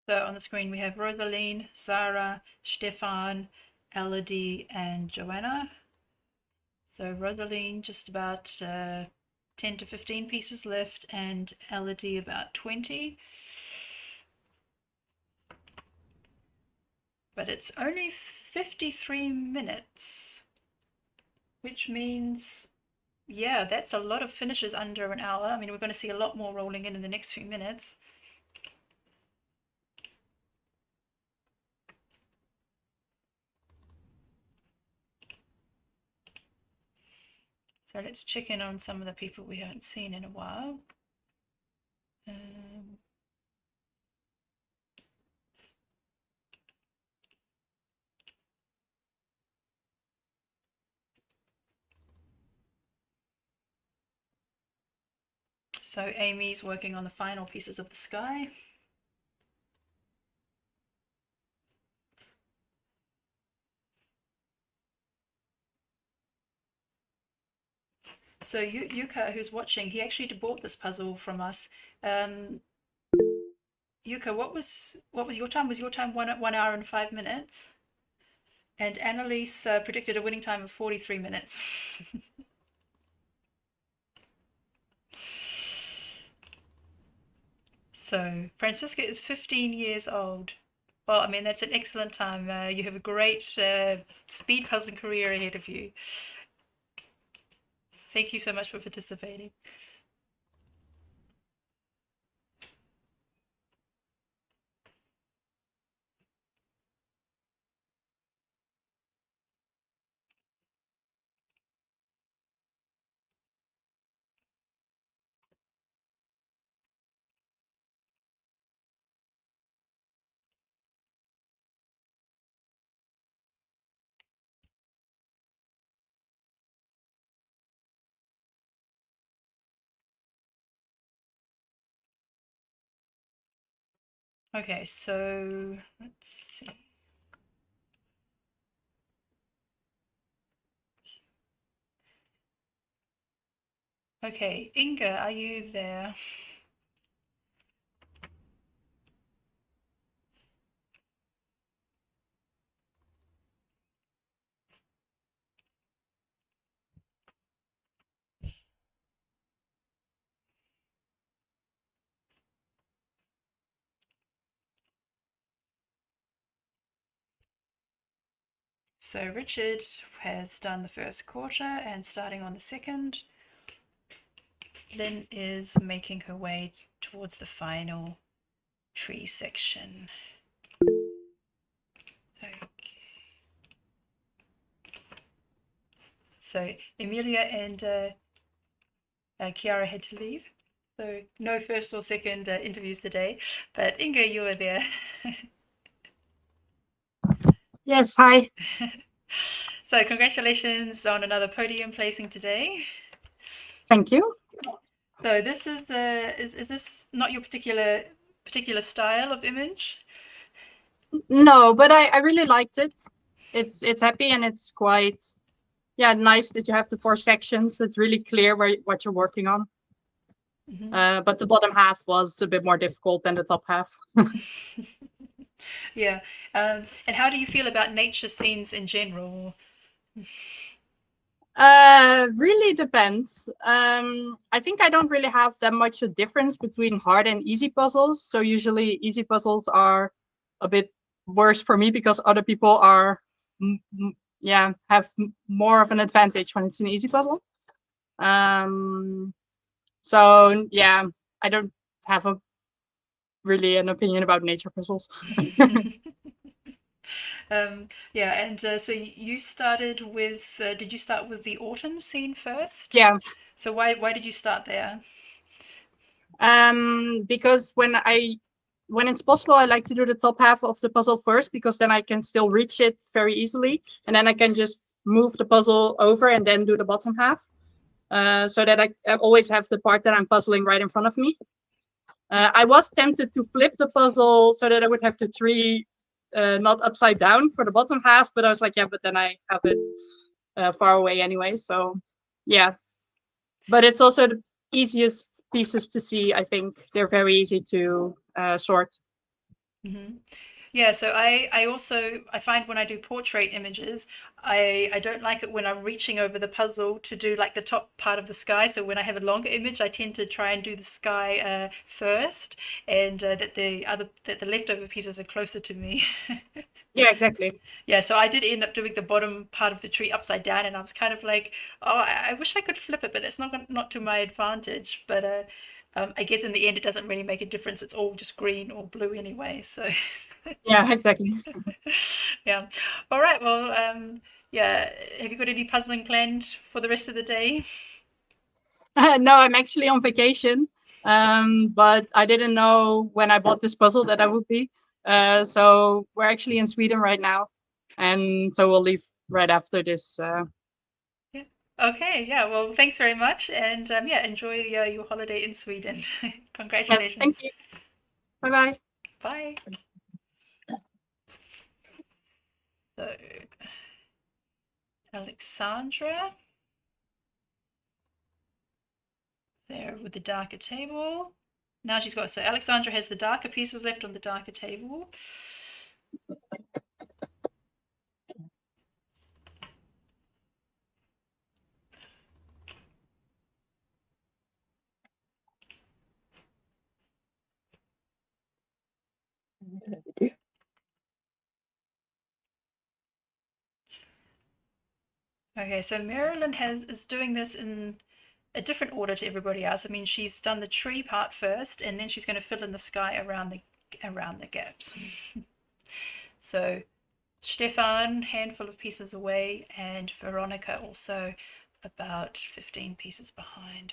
So on the screen we have Rosaline, Zara, Stefan, Elodie, and Joanna. So Rosaline just about 10 to 15 pieces left, and Elodie about 20. But it's only 53 minutes, which means, yeah, that's a lot of finishes under an hour. I mean, we're going to see a lot more rolling in the next few minutes. So let's check in on some of the people we haven't seen in a while. So Amy's working on the final pieces of the sky. So Yuka, who's watching, he actually bought this puzzle from us. Yuka, what was your time? Was your time 1 hour and 5 minutes? And Annalise predicted a winning time of 43 minutes. So Francisca is 15 years old. Well, I mean, that's an excellent time. You have a great speed puzzling career ahead of you. Thank you so much for participating. Okay, so let's see. Okay, Inga, are you there? So Richard has done the first quarter and starting on the second. Lynn is making her way towards the final tree section. Okay. So Emilia and Kiara had to leave. So no first or second interviews today, but Inga, you were there. Yes, hi. So congratulations on another podium placing today. Thank you. So this is this not your particular style of image? No, but I really liked it. It's happy and it's quite nice that you have the 4 sections. It's really clear what you're working on. But the bottom half was a bit more difficult than the top half. Yeah. And how do you feel about nature scenes in general? Really depends. I think I don't really have that much a difference between hard and easy puzzles. So usually easy puzzles are a bit worse for me because other people are have more of an advantage when it's an easy puzzle. So yeah, I don't have really an opinion about nature puzzles. Yeah, and so you started with, did you start with the autumn scene first? Yeah. So why did you start there? Because when it's possible, I like to do the top half of the puzzle first because then I can still reach it very easily, and then I can just move the puzzle over and then do the bottom half, so that I always have the part that I'm puzzling right in front of me. I was tempted to flip the puzzle so that I would have the tree not upside down for the bottom half, but I was like, yeah, but then I have it far away anyway. So yeah, but it's also the easiest pieces to see. I think they're very easy to sort. Hmm. Yeah, so I also I find when I do portrait images, I don't like it when I'm reaching over the puzzle to do like the top part of the sky. So when I have a longer image, I tend to try and do the sky first, and that the leftover pieces are closer to me. Yeah, exactly. Yeah, so I did end up doing the bottom part of the tree upside down, and I was kind of like, oh, I wish I could flip it, but that's not to my advantage. But I guess in the end, it doesn't really make a difference. It's all just green or blue anyway. So Yeah, exactly. yeah. All right. Well, yeah. Have you got any puzzling planned for the rest of the day? No, I'm actually on vacation. But I didn't know when I bought this puzzle that I would be. So we're actually in Sweden right now, and so we'll leave right after this. Yeah. Okay. Yeah. Well, thanks very much, and yeah, enjoy your holiday in Sweden. Yes, thank Congratulations. you. Bye bye. Bye. So, Alexandra, there with the darker table. Now she's got, so Alexandra has the darker pieces left on the darker table. Okay, so Marilyn is doing this in a different order to everybody else. I mean, she's done the tree part first, and then she's going to fill in the sky around the gaps. So Stefan, handful of pieces away, and Veronica also about 15 pieces behind.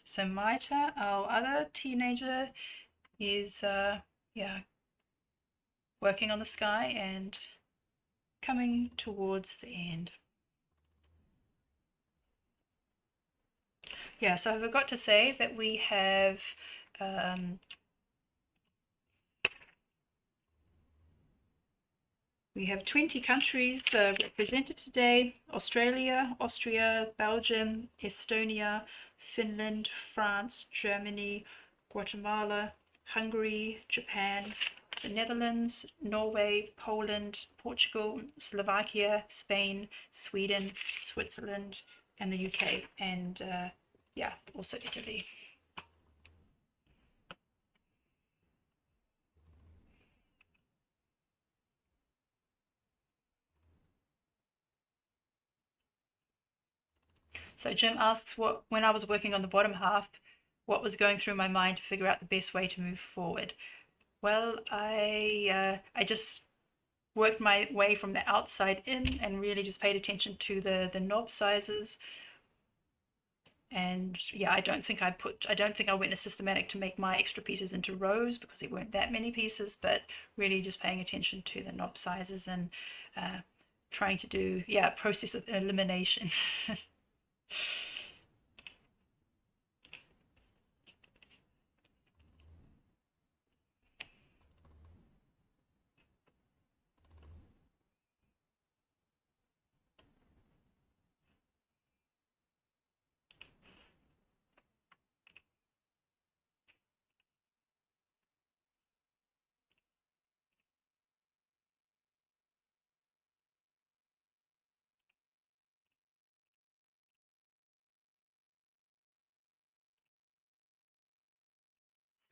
So Maita, our other teenager, is yeah, working on the sky and coming towards the end. Yeah, so I forgot to say that um, we have 20 countries represented today: Australia, Austria, Belgium, Estonia, Finland, France, Germany, Guatemala, Hungary, Japan, the Netherlands, Norway, Poland, Portugal, Slovakia, Spain, Sweden, Switzerland, and the UK, and yeah, also Italy. So Jim asks what when I was working on the bottom half, what was going through my mind to figure out the best way to move forward. Well, I just worked my way from the outside in and really just paid attention to the knob sizes. And yeah, I don't think I went as systematic to make my extra pieces into rows because there weren't that many pieces, but really just paying attention to the knob sizes and trying to do, yeah, process of elimination.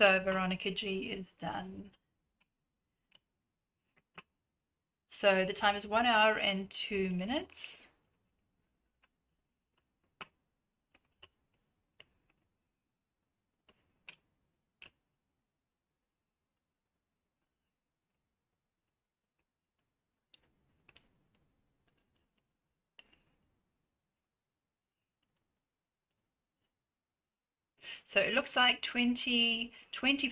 So Veronica G is done. So the time is 1 hour and 2 minutes. So it looks like 20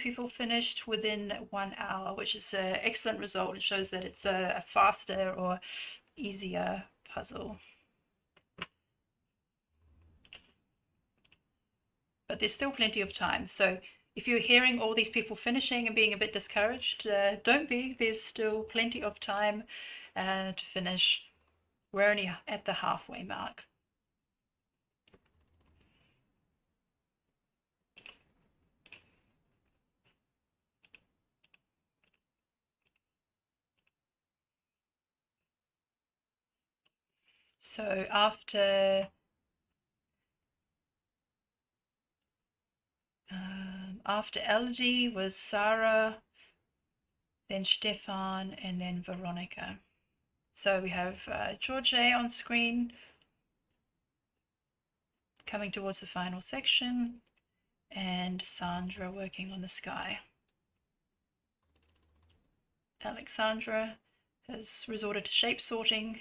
people finished within 1 hour, which is an excellent result. It shows that it's a faster or easier puzzle. but there's still plenty of time. So if you're hearing all these people finishing and being a bit discouraged, don't be. There's still plenty of time to finish. We're only at the halfway mark. So after Elodie was Sarah, then Stefan, and then Veronica. So we have George on screen, coming towards the final section, and Sandra working on the sky. Alexandra has resorted to shape sorting.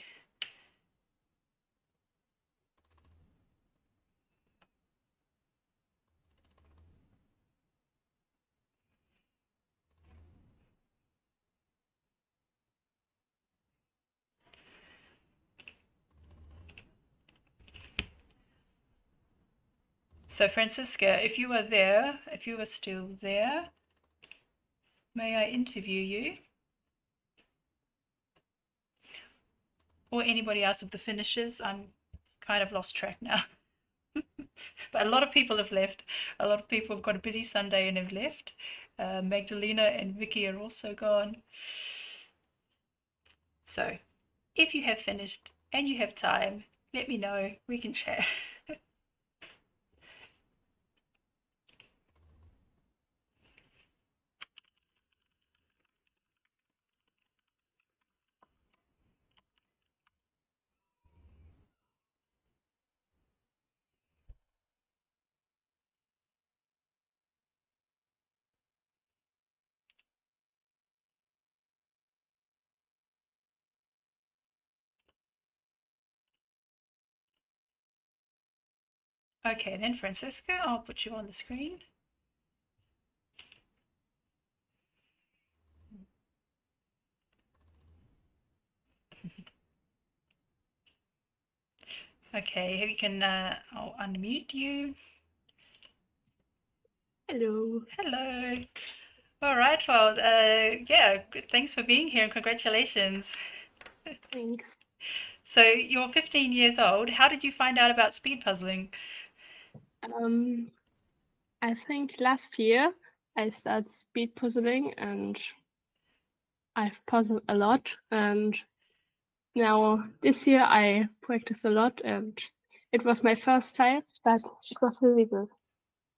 So Francisca, if you are there, if you are still there, may I interview you? Or anybody else of the finishers? I'm kind of lost track now. But a lot of people have left. A lot of people have got a busy Sunday and have left. Magdalena and Vicky are also gone. So if you have finished and you have time, let me know. We can chat. Okay, then Francisca, I'll put you on the screen. Okay, we can, I'll unmute you. Hello. Hello. All right, well, yeah, thanks for being here and congratulations. Thanks. So you're 15 years old. How did you find out about speed puzzling? I think last year I started speed puzzling and I've puzzled a lot, and now this year I practiced a lot and it was my first time, but it was really good.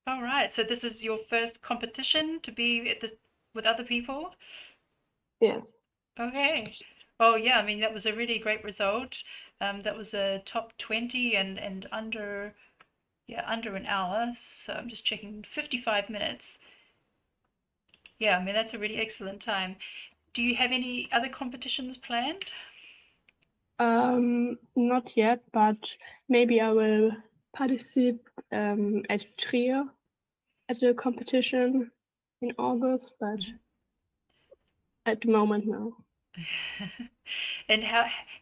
All right, so this is your first competition to be at with other people? Yes. Okay. Oh yeah, I mean that was a really great result. That was a top 20 and under, yeah, under an hour. So I'm just checking, 55 minutes. Yeah, I mean that's a really excellent time. Do you have any other competitions planned? Not yet, but maybe I will participate at Trier at the competition in August, but at the moment no. And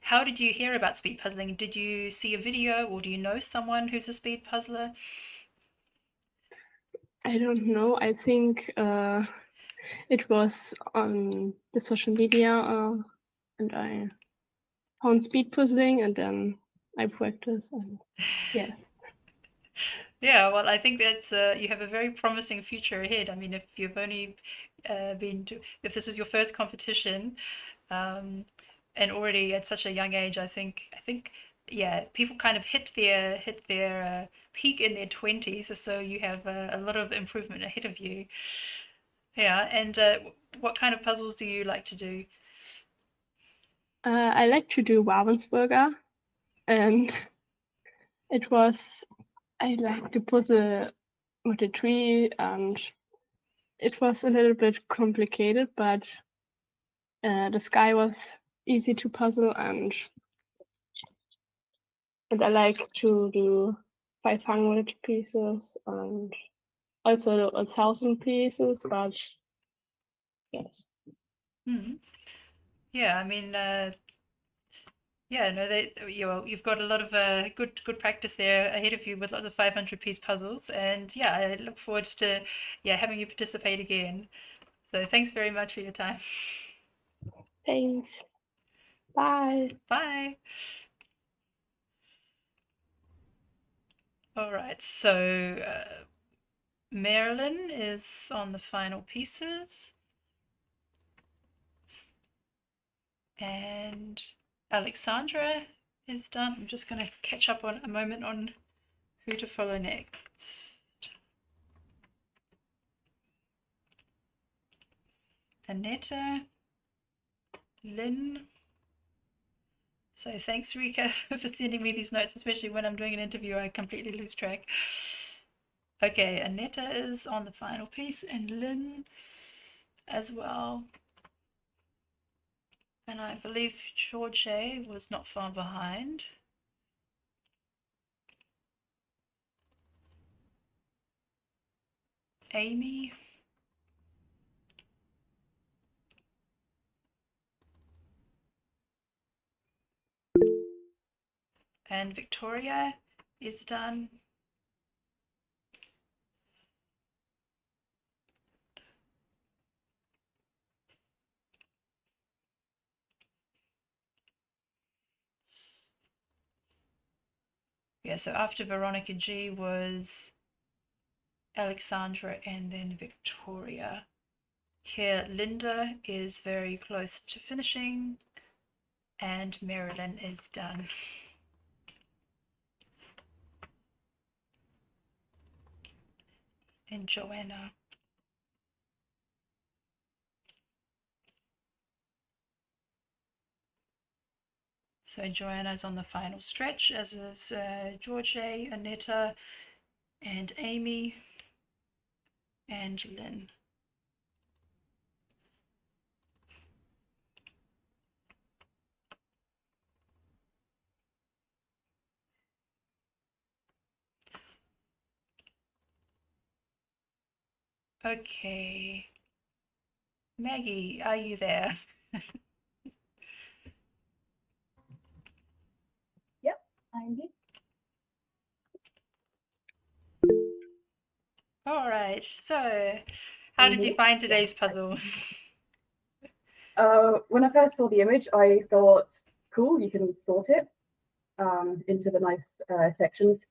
how did you hear about speed puzzling? Did you see a video or do you know someone who's a speed puzzler? I don't know. I think it was on the social media, and I found speed puzzling, and then I practiced. And yes, Yeah, well, I think that's you have a very promising future ahead. I mean, if you've only if this is your first competition, and already at such a young age, I think, yeah, people kind of hit their peak in their 20s, so you have a lot of improvement ahead of you. Yeah, and what kind of puzzles do you like to do? I like to do Ravensburger, and it was I like to puzzle with the tree, and it was a little bit complicated, but the sky was easy to puzzle, and I like to do 500 pieces and also 1,000 pieces, but yes. Hmm. Yeah, I mean, Yeah, no, you've got a lot of good practice there ahead of you with lots of 500-piece puzzles, and yeah, I look forward to having you participate again. So thanks very much for your time. Thanks. Bye. Bye. All right, so Marilyn is on the final pieces, and Alexandra is done. I'm just going to catch up on a moment on who to follow next. Aneta, Lynn. So thanks, Rika, for sending me these notes, especially when I'm doing an interview, I completely lose track. Okay, Aneta is on the final piece, and Lynn as well. And I believe George was not far behind. Amy. And Victoria is done. Yeah, so after Veronica G was Alexandra and then Victoria. Here, Linda is very close to finishing, and Marilyn is done. And Joanna. So Joanna's on the final stretch, as is George, Aneta, and Amy, and Lynn. Okay. Maggie, are you there? Yep, I'm here. All right. So, how did you find today's puzzle? When I first saw the image, I thought, cool, you can sort it into the nice sections.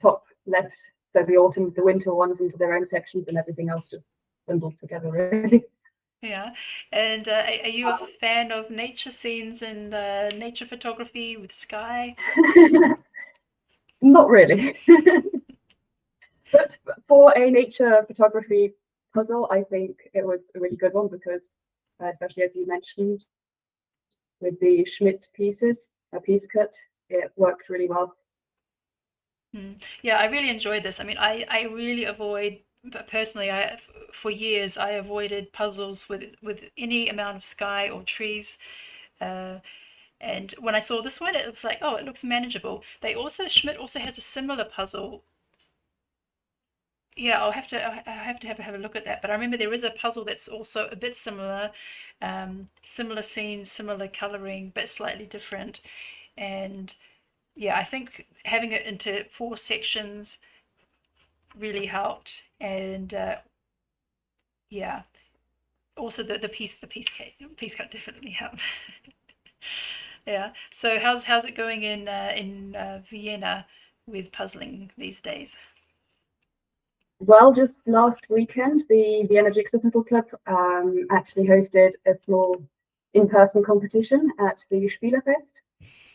Top left, so the winter ones into their own sections, and everything else just bundled together, really. Yeah. And are you a fan of nature scenes and nature photography with sky? Not really. But for a nature photography puzzle, I think it was a really good one because, especially as you mentioned, with the Schmidt pieces, a piece cut, it worked really well. Yeah, I really enjoyed this. I mean, I really avoid, but personally, for years I avoided puzzles with any amount of sky or trees. And when I saw this one, it was like, oh, it looks manageable. Schmidt also has a similar puzzle. Yeah, I'll have to have a look at that. But I remember there is a puzzle that's also a bit similar, similar scenes, similar coloring, but slightly different. And yeah, I think having it into 4 sections really helped. And yeah, also the piece cut definitely helped. Yeah. So how's it going in Vienna with puzzling these days? Well, just last weekend, the Euro Jigsaw Puzzle Club actually hosted a small in-person competition at the Spielerfest.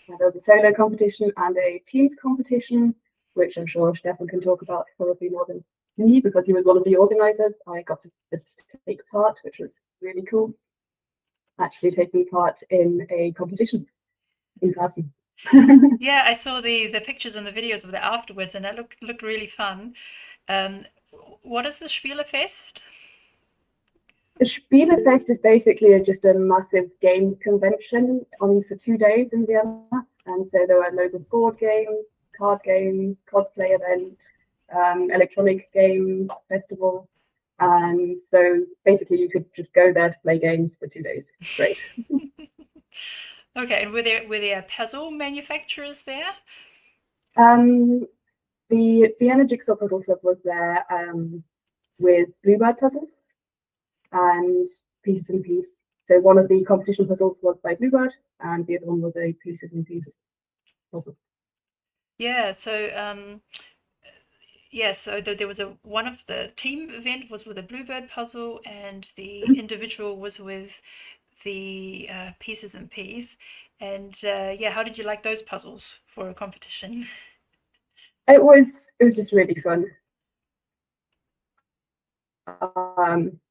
There was a solo competition and a teams competition, which I'm sure Stefan can talk about probably more than me because he was one of the organizers. I got to just take part, which was really cool. Actually taking part in a competition in person. Yeah, I saw the pictures and the videos of that afterwards, and that looked really fun. What is the Spielerfest? The Spielerfest is basically just a massive games convention for 2 days in Vienna. And so there were loads of board games, card games, cosplay event, electronic game festival. And so basically you could just go there to play games for 2 days. Great. Okay, and were there puzzle manufacturers there? The Vienna Jigsaw Puzzle Club was there with Bluebird puzzles and Pieces and Piece. So one of the competition puzzles was by Bluebird, and the other one was a Pieces and Piece puzzle. Yeah, so there was one of the team event was with a Bluebird puzzle, and the individual was with the Pieces and Piece. And yeah, how did you like those puzzles for a competition? It was just really fun.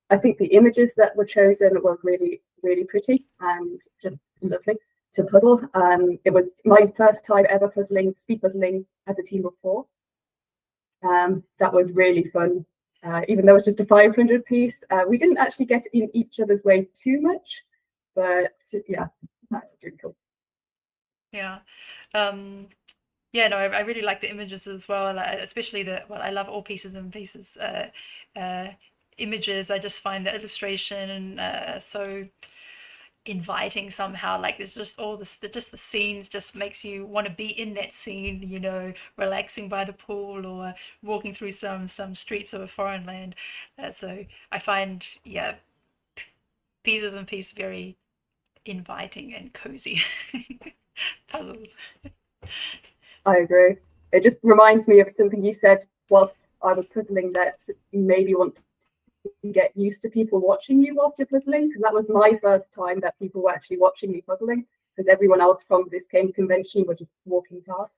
I think the images that were chosen were really, really pretty and just lovely to puzzle. It was my first time ever speed puzzling as a team of 4. That was really fun. Even though it's just a 500 piece, we didn't actually get in each other's way too much, but yeah, that was really cool. Yeah. Yeah, no, I really like the images as well, especially I love all Pieces and Pieces images. I just find the illustration so inviting somehow. Like there's just all this, just the scenes just makes you want to be in that scene, relaxing by the pool or walking through some streets of a foreign land. So I find, yeah, Pieces and Piece very inviting and cozy puzzles. I agree. It just reminds me of something you said whilst I was puzzling, that you maybe want to get used to people watching you whilst you're puzzling, because that was my first time that people were actually watching me puzzling, because everyone else from this games convention were just walking past.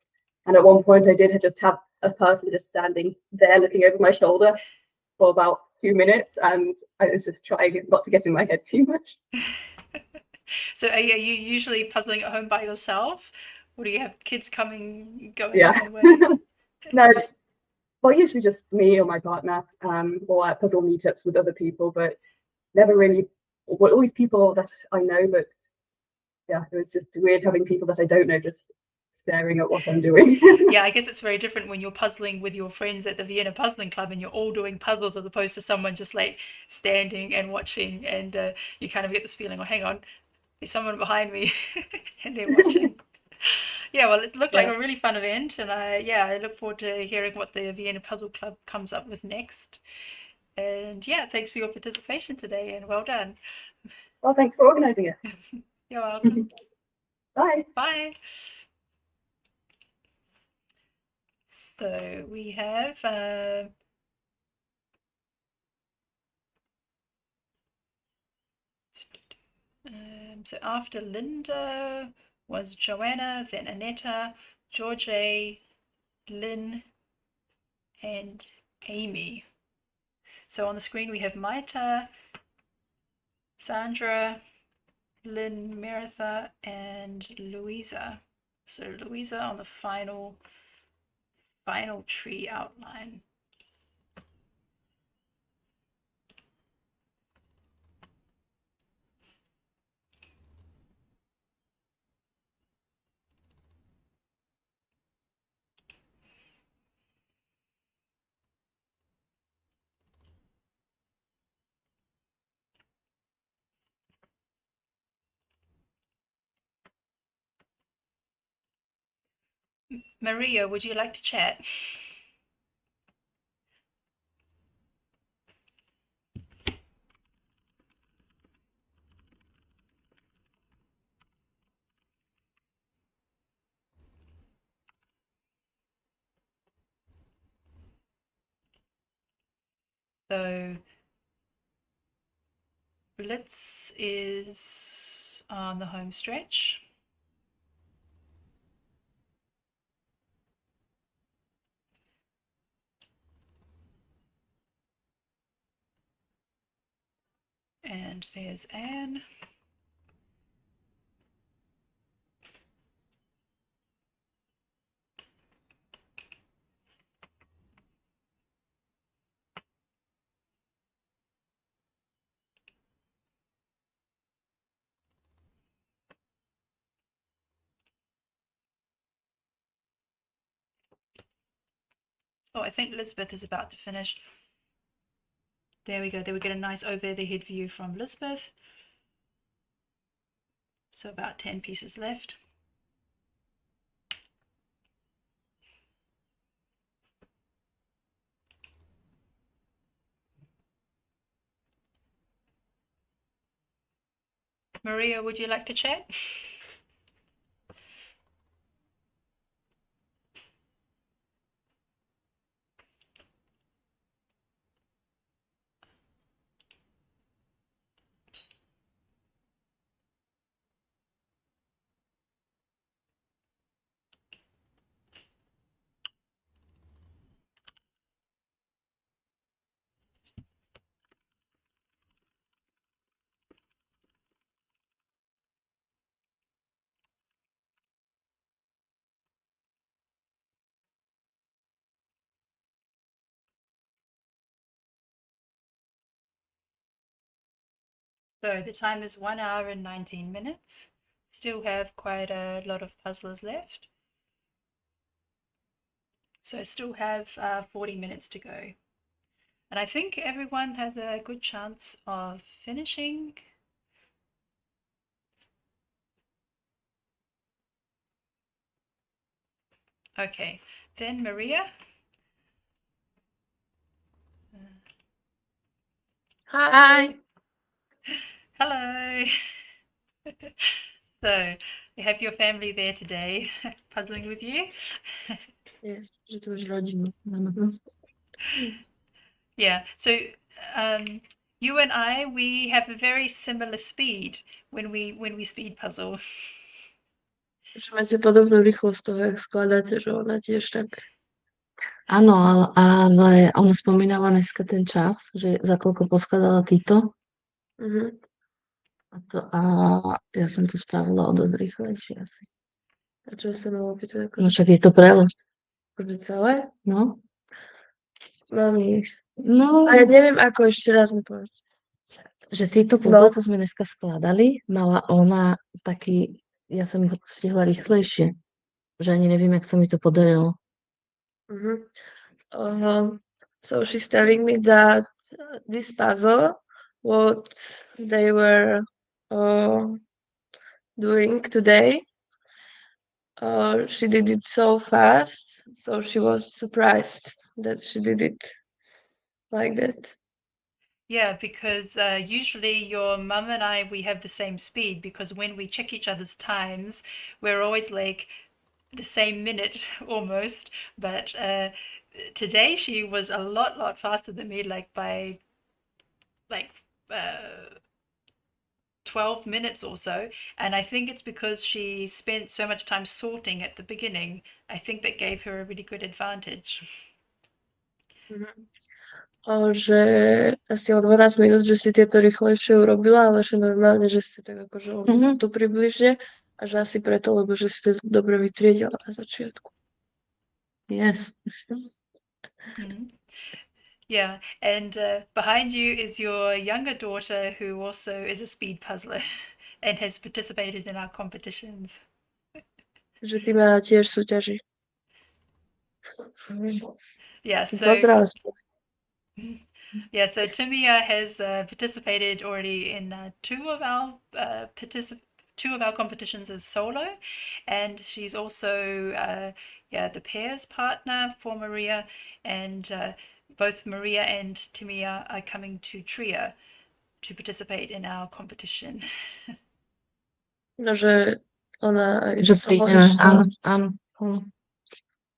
And at one point I did just have a person just standing there looking over my shoulder for about 2 minutes, and I was just trying not to get in my head too much. So are you usually puzzling at home by yourself, or do you have kids going Yeah. along the way? No, well, usually just me or my partner, or at puzzle meetups with other people, but never really, well, always people that I know, but yeah, it was just weird having people that I don't know just staring at what I'm doing. Yeah, I guess it's very different when you're puzzling with your friends at the Vienna Puzzling Club and you're all doing puzzles as opposed to someone just like standing and watching, and you kind of get this feeling, oh, hang on, there's someone behind me and they're watching. Yeah, well, it looked like a really fun event, and I look forward to hearing what the Vienna Puzzle Club comes up with next. And yeah, thanks for your participation today, and well done. Well, thanks for organising it. You're welcome. Bye. Bye. So we have so after Linda was Joanna, then Anetta, George, Lynn, and Amy. So on the screen we have Maita, Sandra, Lynn, Maritha, and Louisa. So Louisa on the final tree outline. Maria, would you like to chat? So Blitz is on the home stretch. And there's Anne. Oh, I think Lisbeth is about to finish. There we go. There we get a nice over the head view from Lisbeth. So about 10 pieces left. Maria, would you like to chat? So the time is 1 hour and 19 minutes. Still have quite a lot of puzzles left. So I still have 40 minutes to go. And I think everyone has a good chance of finishing. Okay, then Maria. Hi. Hello. So you have your family there today puzzling with you. Yes, že tu už rodinu. Yeah, so you and I, we have a very similar speed when we speed puzzle. Že máte podobnú rýchlosť toho, jak skladáte, že ona tiež tak. Áno, ale ona spomínala dneska ten čas, že za koľko poskladala Tito. A ja som to spravila o dosť rýchlejšie asi. A čo sa malo opýtať? No však je to prelom. Akože celé? No. Mám nič. No. A ja neviem, ako ešte raz mi povedať. Že títo puzzle, čo sme dneska skladali, mala ona taký, ja som ho stihla rýchlejšie. Že ani neviem, jak sa mi to podarilo. So she's telling me that this puzzle, what they were doing today, she did it so fast, so she was surprised that she did it like that. Yeah, because usually your mum and I, we have the same speed because when we check each other's times, we're always like the same minute almost. But today she was a lot faster than me, like by like 12 minutes or so. And I think it's because she spent so much time sorting at the beginning. I think that gave her a really good advantage. Že asi o 12 minút, že si tieto rýchlejšie urobila, ale že normálne, že si tak akože tu približne a že asi preto, lebo že si to dobre vytriedila na začiatku. Yes. Yeah, and behind you is your younger daughter who also is a speed puzzler and has participated in our competitions. Že ty ma tiež súťaží. Yeah, so Pozdrav. yeah, so Timia has participated already in two of our competitions as solo, and she's also the pairs partner for Maria, and both Maria and Timia are coming to Tria to participate in our competition. No, že ona... Že prídeme, áno.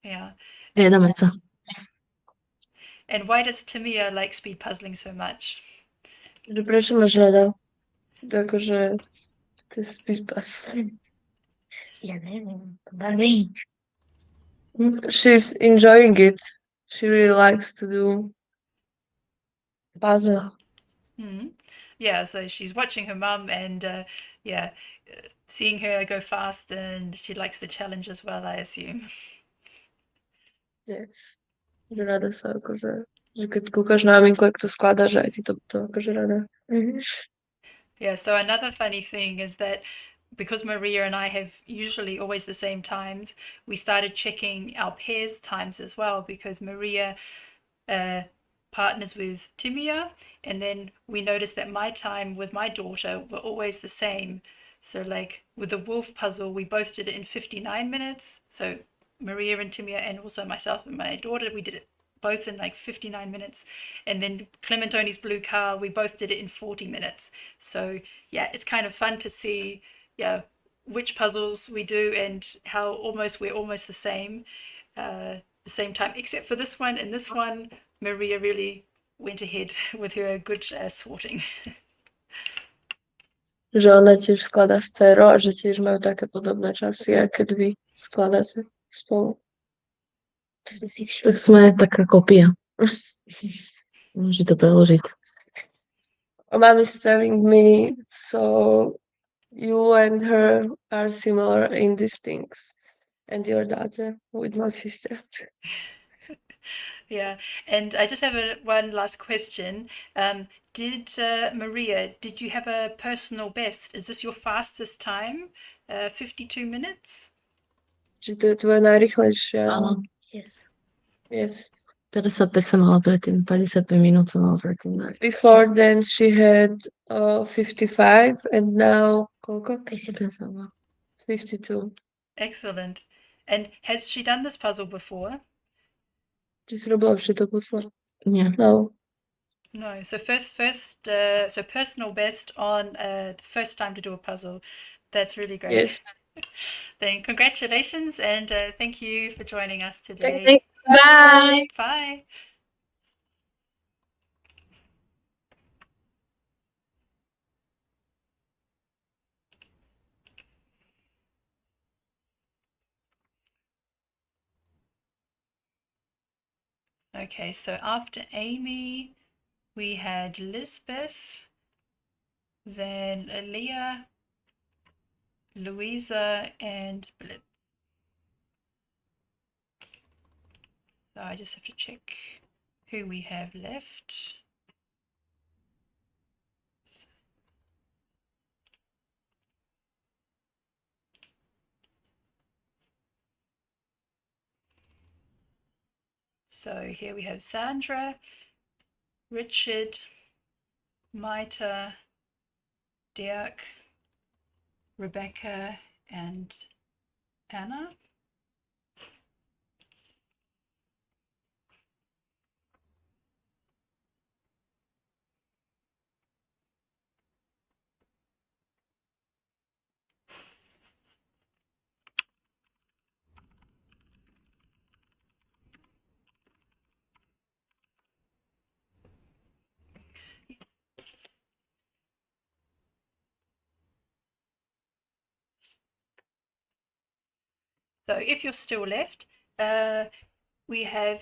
Yeah. Jedeme sa. And why does Timia like speed puzzling so much? Že prečo máš rada? Takže to je speed puzzling. Ja neviem, baví. She's enjoying it. She really likes to do puzzle. Yeah, so she's watching her mum and seeing her go fast, and she likes the challenge as well, I assume. Yes. Že rada sa akože, že keď kúkaš na maminku, jak to skladá, že aj ty to akože rada. Yeah, so another funny thing is that because Maria and I have usually always the same times, we started checking our pairs times as well because Maria partners with Timia, and then we noticed that my time with my daughter were always the same. So like with the wolf puzzle, we both did it in 59 minutes. So Maria and Timia and also myself and my daughter, we did it both in like 59 minutes. And then Clementoni's blue car, we both did it in 40 minutes. So yeah, it's kind of fun to see, yeah, which puzzles we do and how we're almost the same time, except for this one. And this one, Maria really went ahead with her good sorting. Že ona tiež skladá s dcerou a že tiež majú také podobné časy, aké vy skladáte spolu. Tak sme taká kopia. Môže to preložiť. Mom is telling me, so you and her are similar in these things. And your daughter with my sister. Yeah, and I just have one last question. Maria, did you have a personal best? Is this your fastest time? 52 minutes? Či to je tvoje najrychlejšie? Áno. Yes. 55 som mala predtým, 55 minút som mala predtým. Before then she had 55 and now koľko? 55 som mala. 52. Excellent. And has she done this puzzle before? Či si robila už to puzzle? Nie. No. No. So so personal best on the first time to do a puzzle. That's really great. Yes. Then congratulations and thank you for joining us today. Thank you. Bye. Bye. Okay, so after Amy, we had Lisbeth, then Leah, Louisa, and Blitz. So I just have to check who we have left. So here we have Sandra, Richard, Maita, Dirk, Rebecca, and Anna. So if you're still left, we have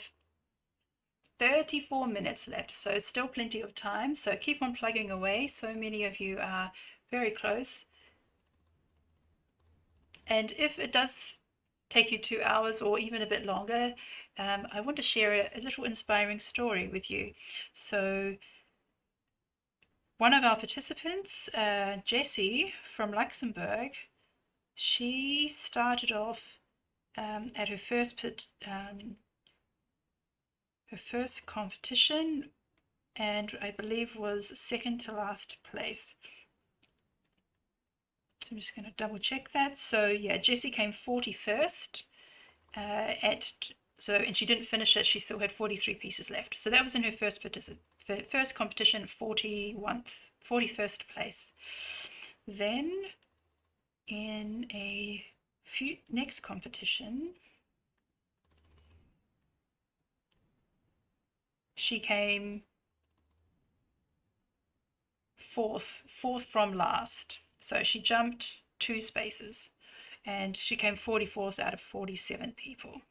34 minutes left, so still plenty of time. So keep on plugging away. So many of you are very close. And if it does take you 2 hours or even a bit longer, I want to share a little inspiring story with you. So one of our participants, Jessie from Luxembourg, she started off at her first competition, and I believe was second to last place. So I'm just going to double check that. So yeah, Jessie came 41st and she didn't finish it. She still had 43 pieces left. So that was in her first competition, 41st place. Then in a next competition, she came fourth from last. So she jumped 2 spaces and she came 44th out of 47 people.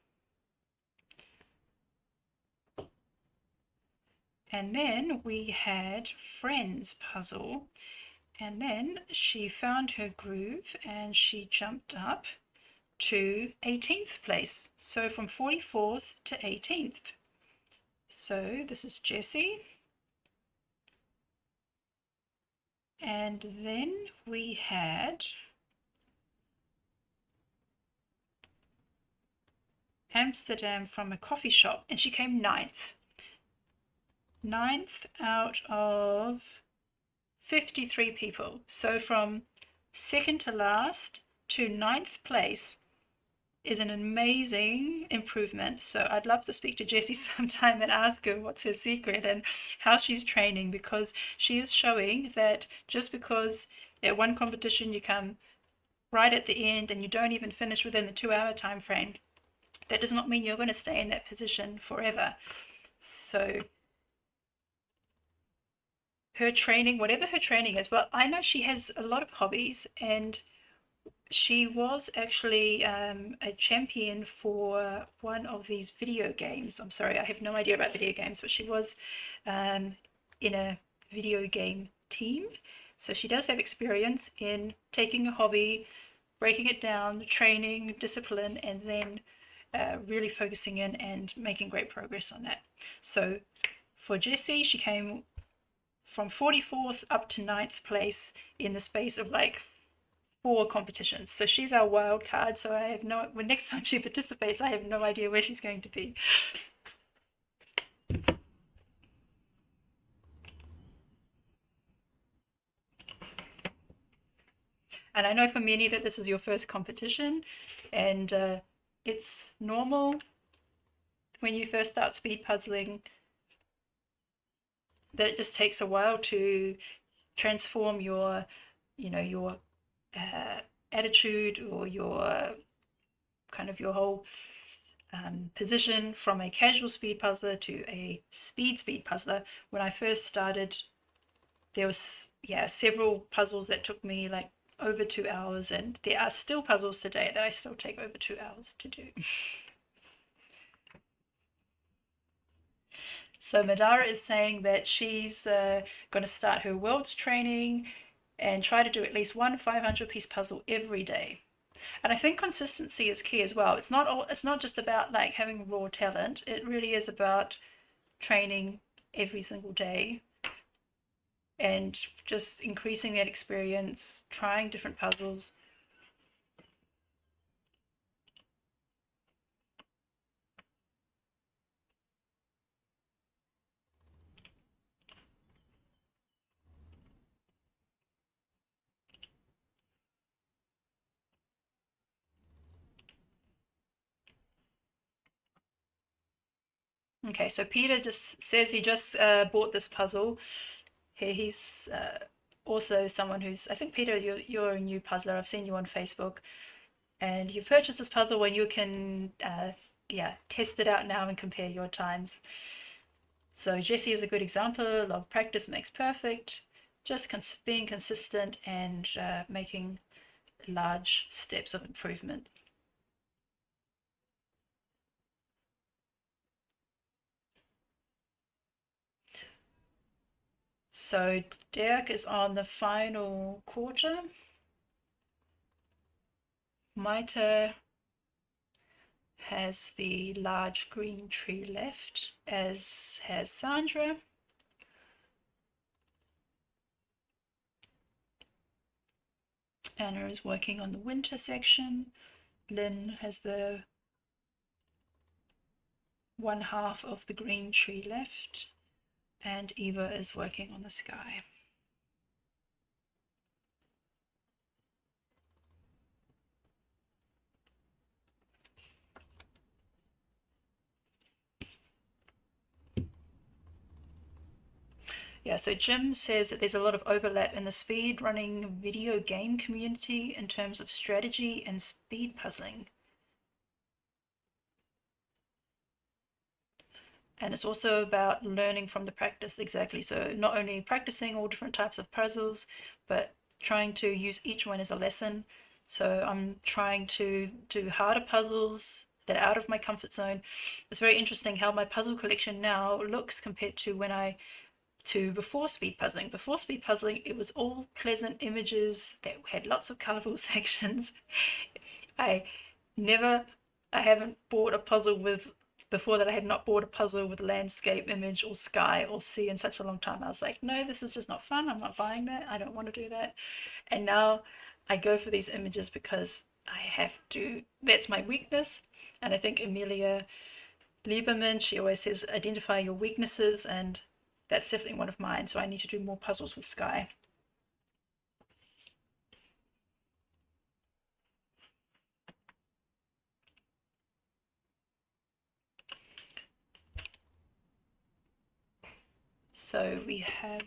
And then we had Friends puzzle, and then she found her groove and she jumped up to 18th place. So from 44th to 18th. So this is Jessie. And then we had Amsterdam from a coffee shop, and she came 9th. 9th out of 53 people. So from second to last to 9th place is an amazing improvement. So I'd love to speak to Jessie sometime and ask her what's her secret and how she's training, because she is showing that just because at one competition you come right at the end and you don't even finish within the 2-hour time frame, that does not mean you're going to stay in that position forever. So her training, whatever her training is, well, I know she has a lot of hobbies, and she was actually a champion for one of these video games. I'm sorry, I have no idea about video games, but she was in a video game team. So she does have experience in taking a hobby, breaking it down, training, discipline, and then really focusing in and making great progress on that. So for Jessie, she came from 44th up to 9th place in the space of like 4 competitions. So she's our wild card. So I have no, when next time she participates, I have no idea where she's going to be. And I know for many that this is your first competition, and it's normal when you first start speed puzzling that it just takes a while to transform your, your attitude or your kind of your whole position from a casual speed puzzler to a speed puzzler. When I first started, there was several puzzles that took me like over 2 hours, and there are still puzzles today that I still take over 2 hours to do. So Madara is saying that she's going to start her world's training and try to do at least one 500-piece puzzle every day. And I think consistency is key as well. It's not just about like having raw talent. It really is about training every single day and just increasing that experience, trying different puzzles. Okay, so Peter just says he just bought this puzzle. He's also someone who's, I think, Peter, you're a new puzzler. I've seen you on Facebook, and you purchased this puzzle when you can test it out now and compare your times. So Jessie is a good example of practice makes perfect, just being consistent and making large steps of improvement. So Dirk is on the final quarter. Maita has the large green tree left, as has Sandra. Anna is working on the winter section. Lynn has the 1/2 of the green tree left, and Eva is working on the sky. Yeah, so Jim says that there's a lot of overlap in the speed running video game community in terms of strategy and speed puzzling. And it's also about learning from the practice, exactly. So not only practicing all different types of puzzles, but trying to use each one as a lesson. So I'm trying to do harder puzzles that are out of my comfort zone. It's very interesting how my puzzle collection now looks compared to before speed puzzling. Before speed puzzling, it was all pleasant images that had lots of colorful sections. I haven't bought a puzzle with, before that I had not bought a puzzle with landscape image or sky or sea in such a long time. I was like, no, this is just not fun. I'm not buying that. I don't want to do that. And now I go for these images because I have to, that's my weakness. And I think Amelia Lieberman, she always says, identify your weaknesses, and that's definitely one of mine. So I need to do more puzzles with sky. So we have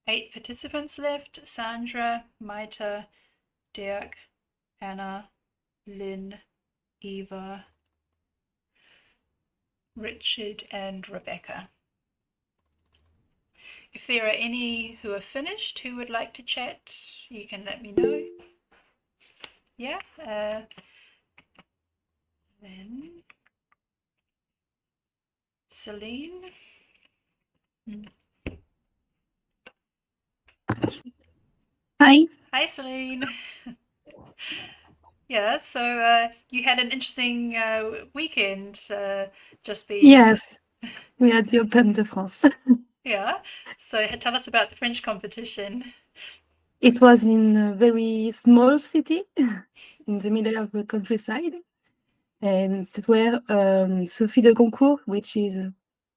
8 participants left: Sandra, Maita, Dirk, Anna, Lynn, Eva, Richard, and Rebecca. If there are any who are finished who would like to chat, you can let me know. Yeah. Then Celine. Hi. Hi, Celine. Yeah, so you had an interesting weekend just been. Yes, we had the Open de France. Yeah. So tell us about the French competition. It was in a very small city in the middle of the countryside. And it were Sophie de Concours, which is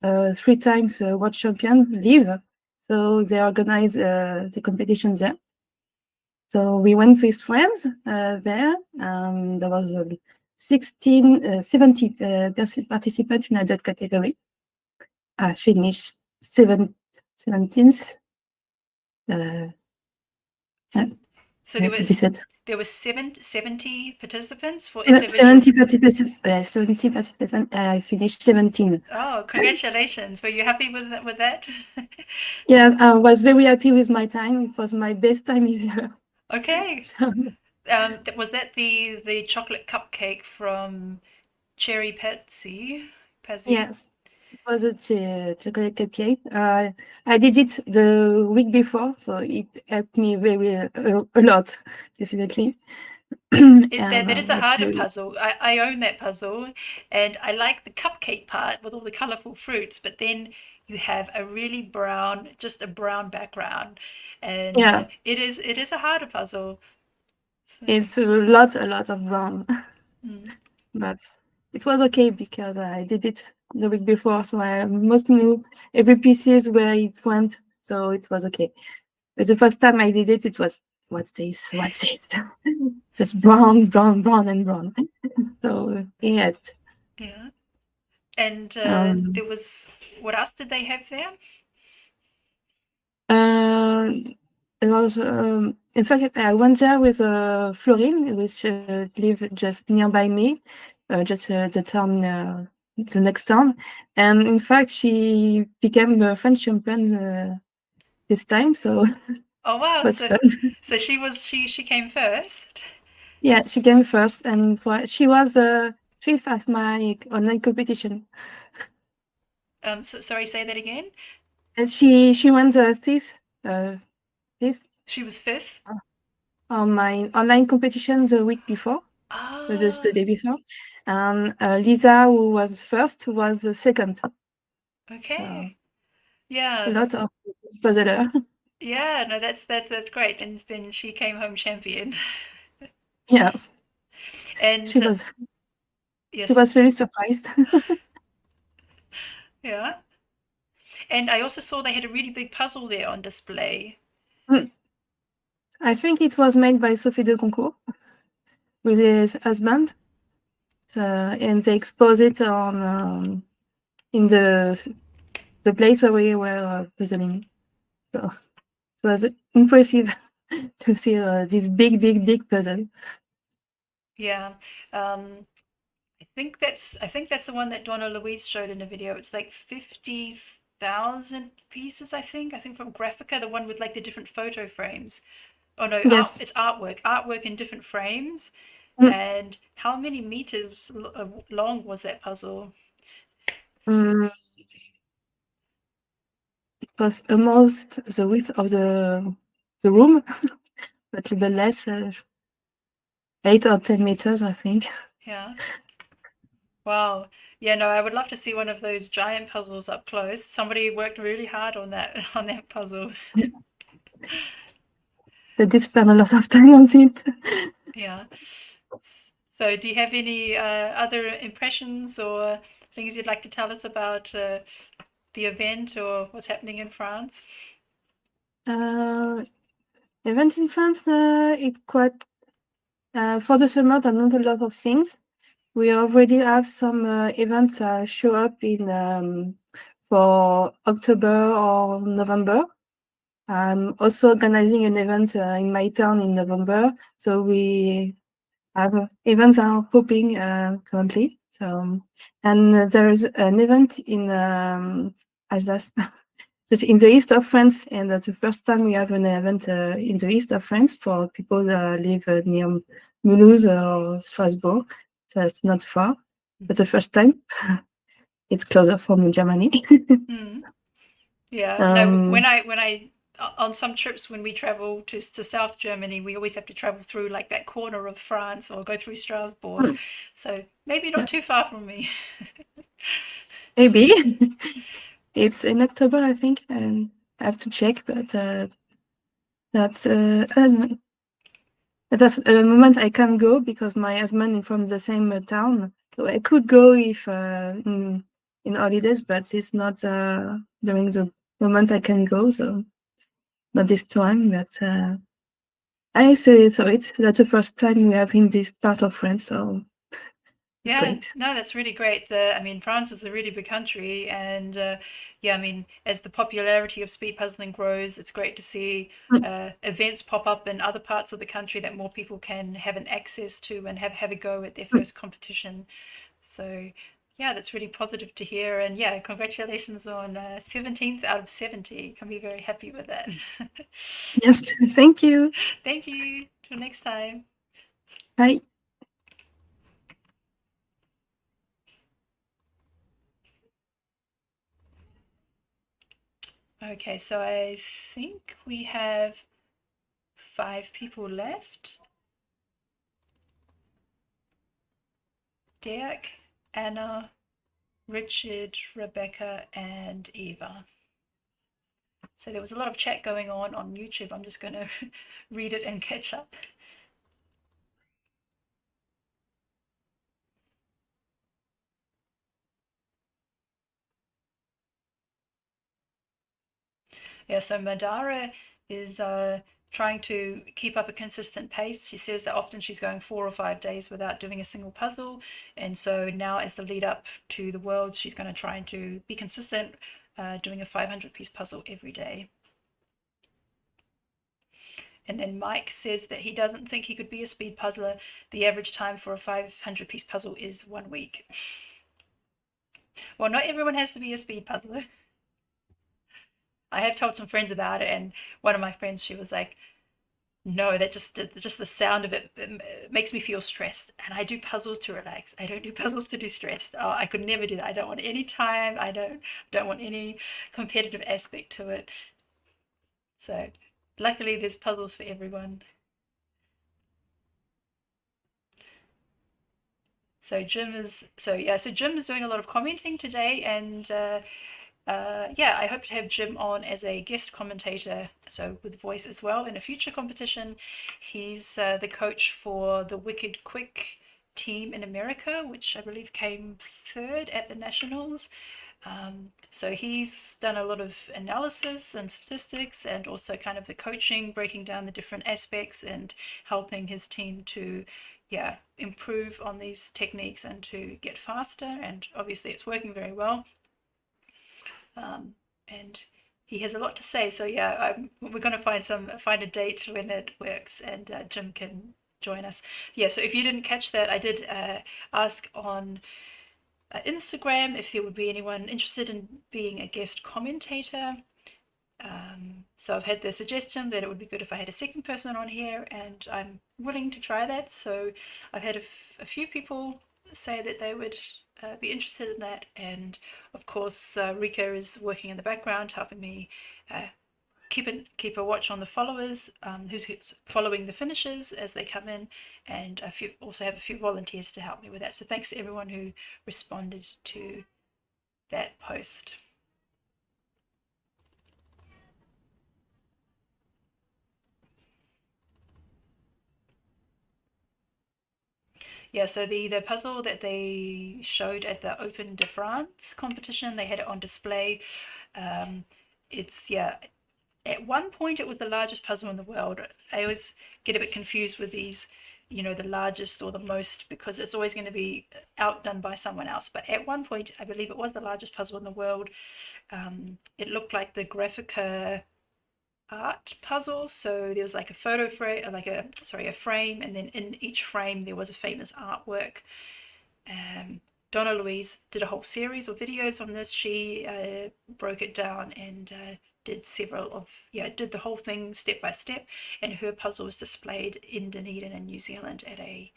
3 times world champion, live. So they organize the competition there. So we went with friends there. There was 70 participants in adult category. I finished 17th. So there was 17. there was 70 participants for individual. 70 participants. I finished 17. Oh, congratulations! Were you happy with that? Yeah, I was very happy with my time. It was my best time ever. Okay. So, Was that the chocolate cupcake from Cherry Patsy? yes, it was a chocolate cupcake. I did it the week before, so it helped me very a lot, definitely. That is a was harder very- puzzle. I own that puzzle, and I like the cupcake part with all the colorful fruits, but then you have a really brown, just a brown background, and Yeah. it is a harder puzzle. So, It's a lot of brown, mm, but it was okay because I did it the week before, so I most knew every pieces where it went, so it was okay. But the first time I did it, it was, what's this? What's this? Just brown, and brown. So it helped. yeah. And there was, what else did they have there? It was, in fact, I went there with Florine, which lived just nearby me, just the town, the next town. And in fact, she became a French champion this time, so Oh wow! it was So fun. so she came first. Yeah, she came first, and she was the 5th at my online competition. Sorry, say that again. And she went the 5th She was 5th. on my online competition the week before. Just Ah, the day before. And Lisa, who was first, was the second. okay. So Yeah. a lot of puzzler. Yeah, no, that's great. And then she came home champion. Yes, And she was yes, very surprised. yeah. And I also saw they had a really big puzzle there on display. I think it was made by Sophie de Concours with his husband. So, and they exposed it on in the place where we were puzzling. So it was impressive to see this big puzzle. Yeah. I think that's the one that Donna Louise showed in a video. It's like 50,000 pieces, I think. I think from Graphica, the one with like the different photo frames. Oh no, Yes. it's artwork in different frames. Mm. And how many meters long was that puzzle? It was almost the width of the room, but a bit less, 8 or 10 meters, I think. Yeah. Wow. Yeah, no, I would love to see one of those giant puzzles up close. Somebody worked really hard on that puzzle. They did spend a lot of time on it. Yeah. So, do you have any other impressions or things you'd like to tell us about the event or what's happening in France? Event in France, it quite for the summer. There are not a lot of things. We already have some events show up in for October or November. I'm also organizing an event in my town in November. So we have events are popping currently. So, and there's an event in Alsace, just in the east of France, and that's the first time we have an event in the east of France for people that live near Mulhouse or Strasbourg. So it's not far, but the first time. It's closer from Germany. Yeah, no, when I on some trips when we travel to South Germany, we always have to travel through like that corner of France or go through Strasbourg. So maybe not too far from me. Maybe. It's in October, I think, and I have to check, but that's I don't know. That's a moment I can go because my husband is from the same town, so I could go if in holidays, but it's not during the moment I can go, so not this time. But I say so. That's the first time we have in this part of France, so it's Yeah, great. no, that's really great. I mean, France is a really big country, and yeah, I mean, as the popularity of speed puzzling grows, it's great to see events pop up in other parts of the country that more people can have an access to and have a go at their first competition. So, yeah, that's really positive to hear, and yeah, congratulations on 17th out of 70. Can be very happy with that. Yes, thank you. Thank you. Till next time. Bye. Okay, so I think we have 5 people left. Dirk, Anna, Richard, Rebecca, and Eva. So there was a lot of chat going on YouTube. I'm just going to read it and catch up. Yeah, so Madara is trying to keep up a consistent pace. She says that often she's going 4 or 5 days without doing a single puzzle. And so now as the lead up to the Worlds, she's going to try to be consistent, doing a 500-piece puzzle every day. And then Mike says that he doesn't think he could be a speed puzzler. The average time for a 500-piece puzzle is 1 week. Well, not everyone has to be a speed puzzler. I have told some friends about it, and one of my friends, she was like, no, that just the sound of it makes me feel stressed, and I do puzzles to relax. I don't do puzzles to do stressed. Oh, I could never do that. I don't want any time. I don't want any competitive aspect to it. So luckily there's puzzles for everyone. So Jim is doing a lot of commenting today, and yeah, I hope to have Jim on as a guest commentator, so with voice as well, in a future competition. He's the coach for the Wicked Quick team in America, which I believe came 3rd at the Nationals. So he's done a lot of analysis and statistics, and also kind of the coaching, breaking down the different aspects and helping his team to improve on these techniques and to get faster. And obviously it's working very well. And he has a lot to say. So yeah, we're going to find a date when it works, and Jim can join us. Yeah. So if you didn't catch that, I did ask on Instagram if there would be anyone interested in being a guest commentator. So I've had the suggestion that it would be good if I had a second person on here, and I'm willing to try that. So I've had a few people say that they would be interested in that, and of course Rika is working in the background helping me keep a watch on the followers, who's following the finishes as they come in, and also have a few volunteers to help me with that. So thanks to everyone who responded to that post. Yeah, so the puzzle that they showed at the Open de France competition, they had it on display. At one point it was the largest puzzle in the world. I always get a bit confused with these the largest or the most, because it's always going to be outdone by someone else. But at one point, I believe it was the largest puzzle in the world. It looked like the Graphica art puzzle. So there was like a photo frame, a frame, and then in each frame there was a famous artwork. Donna Louise did a whole series of videos on this. She broke it down and did the whole thing step by step, and her puzzle was displayed in Dunedin in New Zealand at a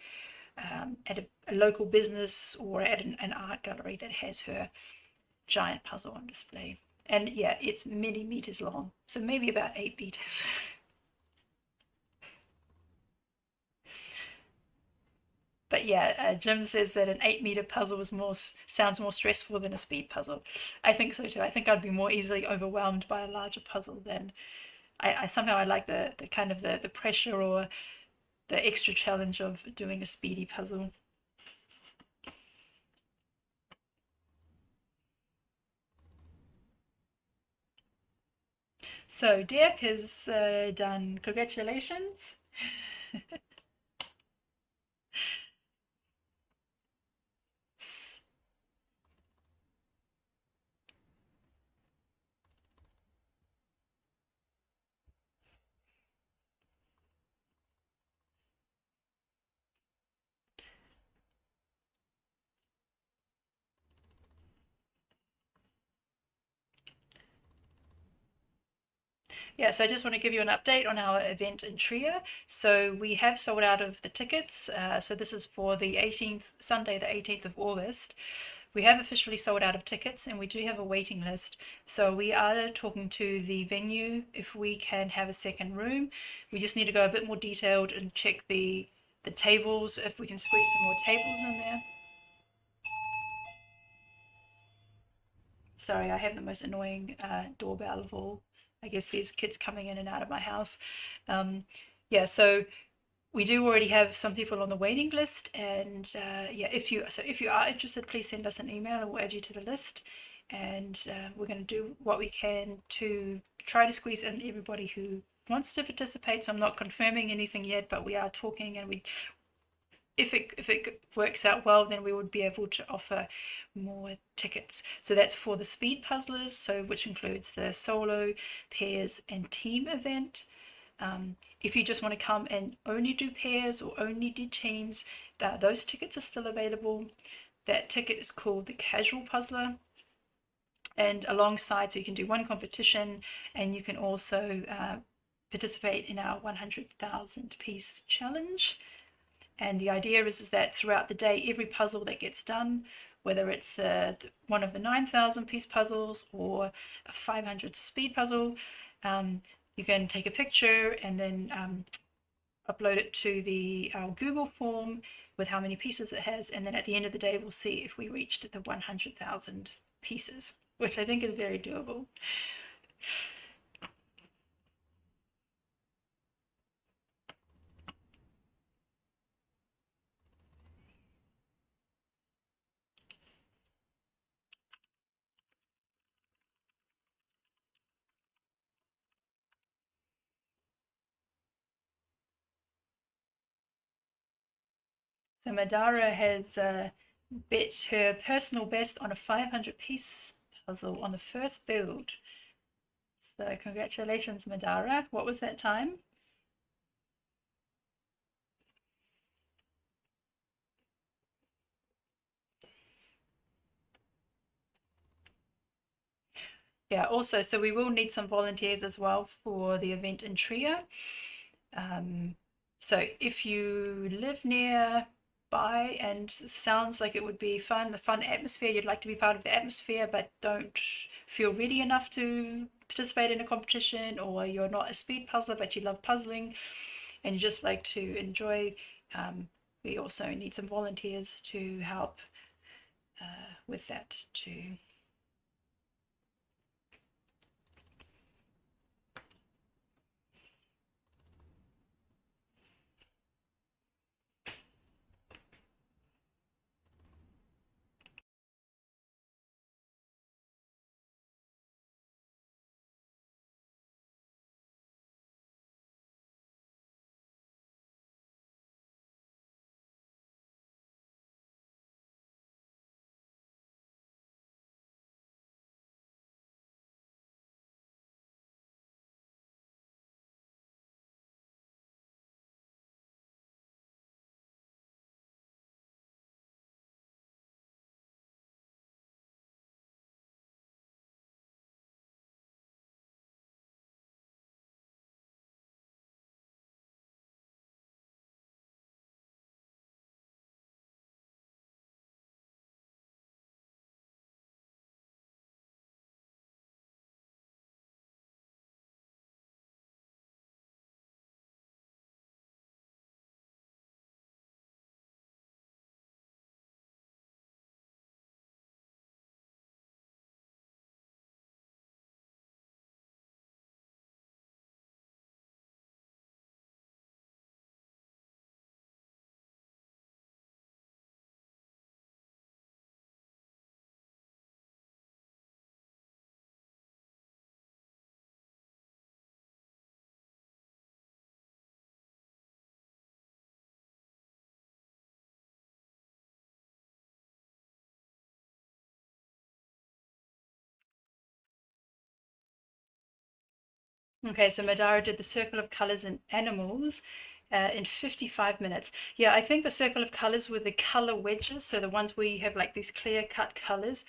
local business or at an art gallery that has her giant puzzle on display. And yeah, it's many meters long, so maybe about 8 meters. But yeah, Jim says that an 8-meter puzzle sounds more stressful than a speed puzzle. I think so too. I think I'd be more easily overwhelmed by a larger puzzle than I somehow I like the kind of the pressure or the extra challenge of doing a speedy puzzle. So Dirk has done. Congratulations. Yeah, so I just want to give you an update on our event in Trier. So we have sold out of the tickets. So this is for the 18th, Sunday, the 18th of August. We have officially sold out of tickets, and we do have a waiting list. So we are talking to the venue if we can have a second room. We just need to go a bit more detailed and check the tables, if we can squeeze some more tables in there. Sorry, I have the most annoying doorbell of all. I guess there's kids coming in and out of my house. Yeah, so we do already have some people on the waiting list, and yeah, if you are interested, please send us an email and we'll add you to the list. And we're going to do what we can to try to squeeze in everybody who wants to participate. So I'm not confirming anything yet, but we are talking, and if it works out well, then we would be able to offer more tickets. So that's for the speed puzzlers, so which includes the solo, pairs, and team event. If you just want to come and only do pairs or only do teams, those tickets are still available. That ticket is called the Casual Puzzler. And alongside, so you can do one competition, and you can also participate in our 100,000 piece challenge. And the idea is that throughout the day, every puzzle that gets done, whether it's one of the 9,000 piece puzzles or a 500 speed puzzle, you can take a picture and then upload it to our Google form with how many pieces it has. And then at the end of the day, we'll see if we reached the 100,000 pieces, which I think is very doable. So Madara has bet her personal best on a 500 piece puzzle on the first build. So congratulations, Madara. What was that time? Yeah, also, so we will need some volunteers as well for the event in Trier. So if you live nearby and sounds like it would be fun, the fun atmosphere, you'd like to be part of the atmosphere, but don't feel ready enough to participate in a competition, or you're not a speed puzzler, but you love puzzling and you just like to enjoy, we also need some volunteers to help with that too. Okay, so Madara did the circle of colors in animals in 55 minutes. Yeah, I think the circle of colors with the color wedges, so the ones where you have like these clear cut colors,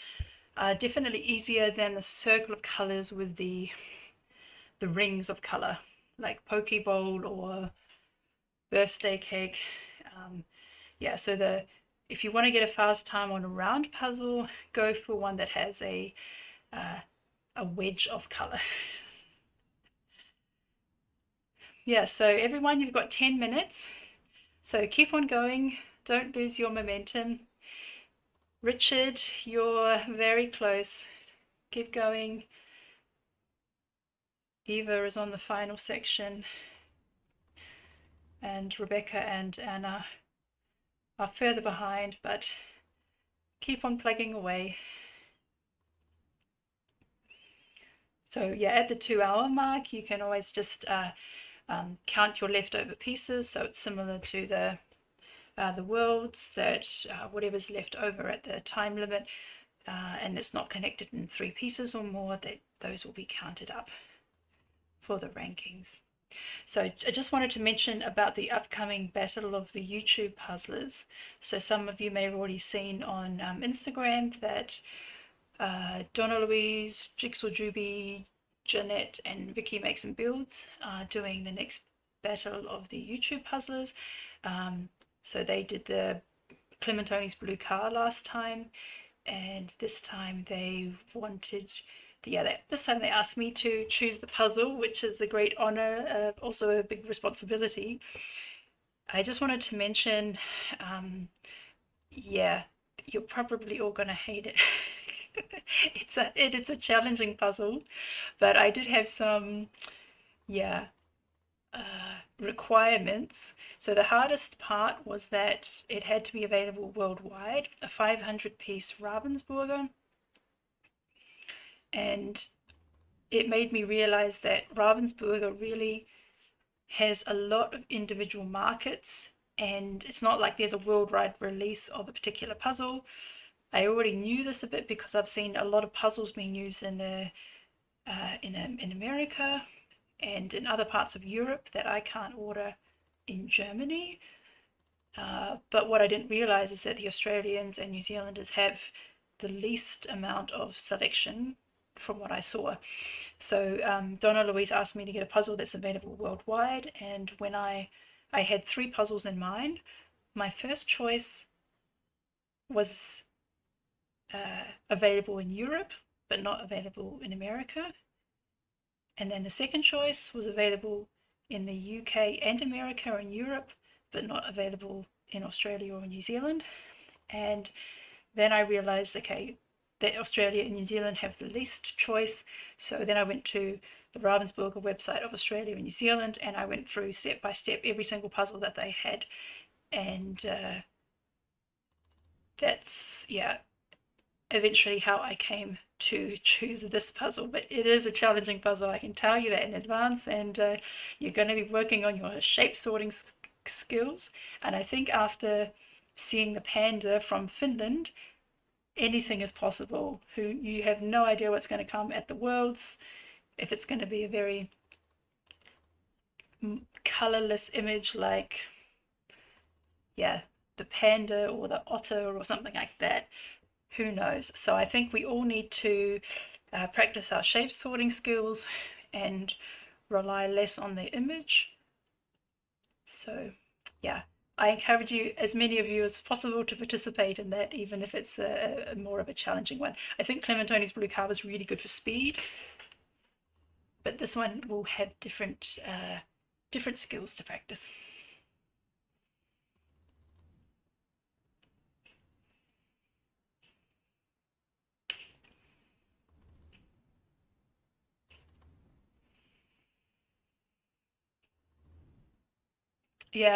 are definitely easier than the circle of colors with the rings of color, like Pokeball or birthday cake. Yeah, so if you want to get a fast time on a round puzzle, go for one that has a wedge of color. Yeah, so everyone, you've got 10 minutes. So keep on going. Don't lose your momentum. Richard, you're very close. Keep going. Eva is on the final section. And Rebecca and Anna are further behind, but keep on plugging away. So yeah, at the 2-hour mark, you can always just count your leftover pieces. So it's similar to the worlds, that whatever's left over at the time limit and it's not connected in 3 pieces or more, that those will be counted up for the rankings. So I just wanted to mention about the upcoming Battle of the YouTube Puzzlers. So some of you may have already seen on Instagram that Donna Louise, Jigsaw Juby, Jeanette and Vicky Makes and Builds are doing the next Battle of the YouTube Puzzlers. So they did the Clementoni's Blue Car last time, and this time they wanted, this time they asked me to choose the puzzle, which is a great honor, also a big responsibility. I just wanted to mention, yeah, you're probably all gonna hate it. It's a challenging puzzle, but I did have some, requirements. So the hardest part was that it had to be available worldwide, a 500-piece Ravensburger, and it made me realize that Ravensburger really has a lot of individual markets, and it's not like there's a worldwide release of a particular puzzle. I already knew this a bit because I've seen a lot of puzzles being used in America and in other parts of Europe that I can't order in Germany. But what I didn't realize is that the Australians and New Zealanders have the least amount of selection from what I saw. So Donna Louise asked me to get a puzzle that's available worldwide, and when I had 3 puzzles in mind. My first choice was available in Europe but not available in America. And then the second choice was available in the UK and America and Europe, but not available in Australia or New Zealand. And then I realized, okay, that Australia and New Zealand have the least choice. So then I went to the Ravensburger website of Australia and New Zealand, and I went through step by step every single puzzle that they had. And that's, eventually how I came to choose this puzzle. But it is a challenging puzzle, I can tell you that in advance, and you're going to be working on your shape sorting skills. And I think after seeing the panda from Finland, anything is possible. You have no idea what's going to come at the Worlds, if it's going to be a very colorless image like the panda or the otter or something like that. Who knows? So I think we all need to practice our shape sorting skills and rely less on the image. So I encourage you, as many of you as possible, to participate in that, even if it's a more of a challenging one. I think Clementoni's Blue Car was really good for speed, but this one will have different skills to practice.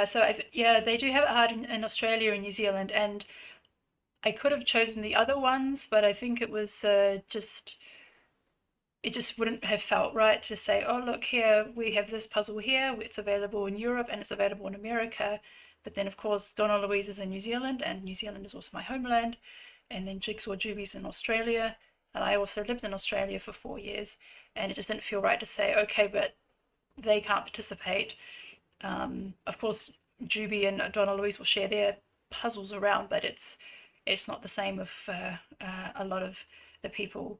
So they do have it hard in Australia and New Zealand, and I could have chosen the other ones, but I think it was it just wouldn't have felt right to say, oh look, here we have this puzzle here, it's available in Europe and it's available in America, but then of course Donna Louise is in New Zealand, and New Zealand is also my homeland, and then Jigsaw Juby's in Australia, and I also lived in Australia for 4 years, and it just didn't feel right to say, okay, but they can't participate. Of course, Juby and Donna Louise will share their puzzles around, but it's not the same if a lot of the people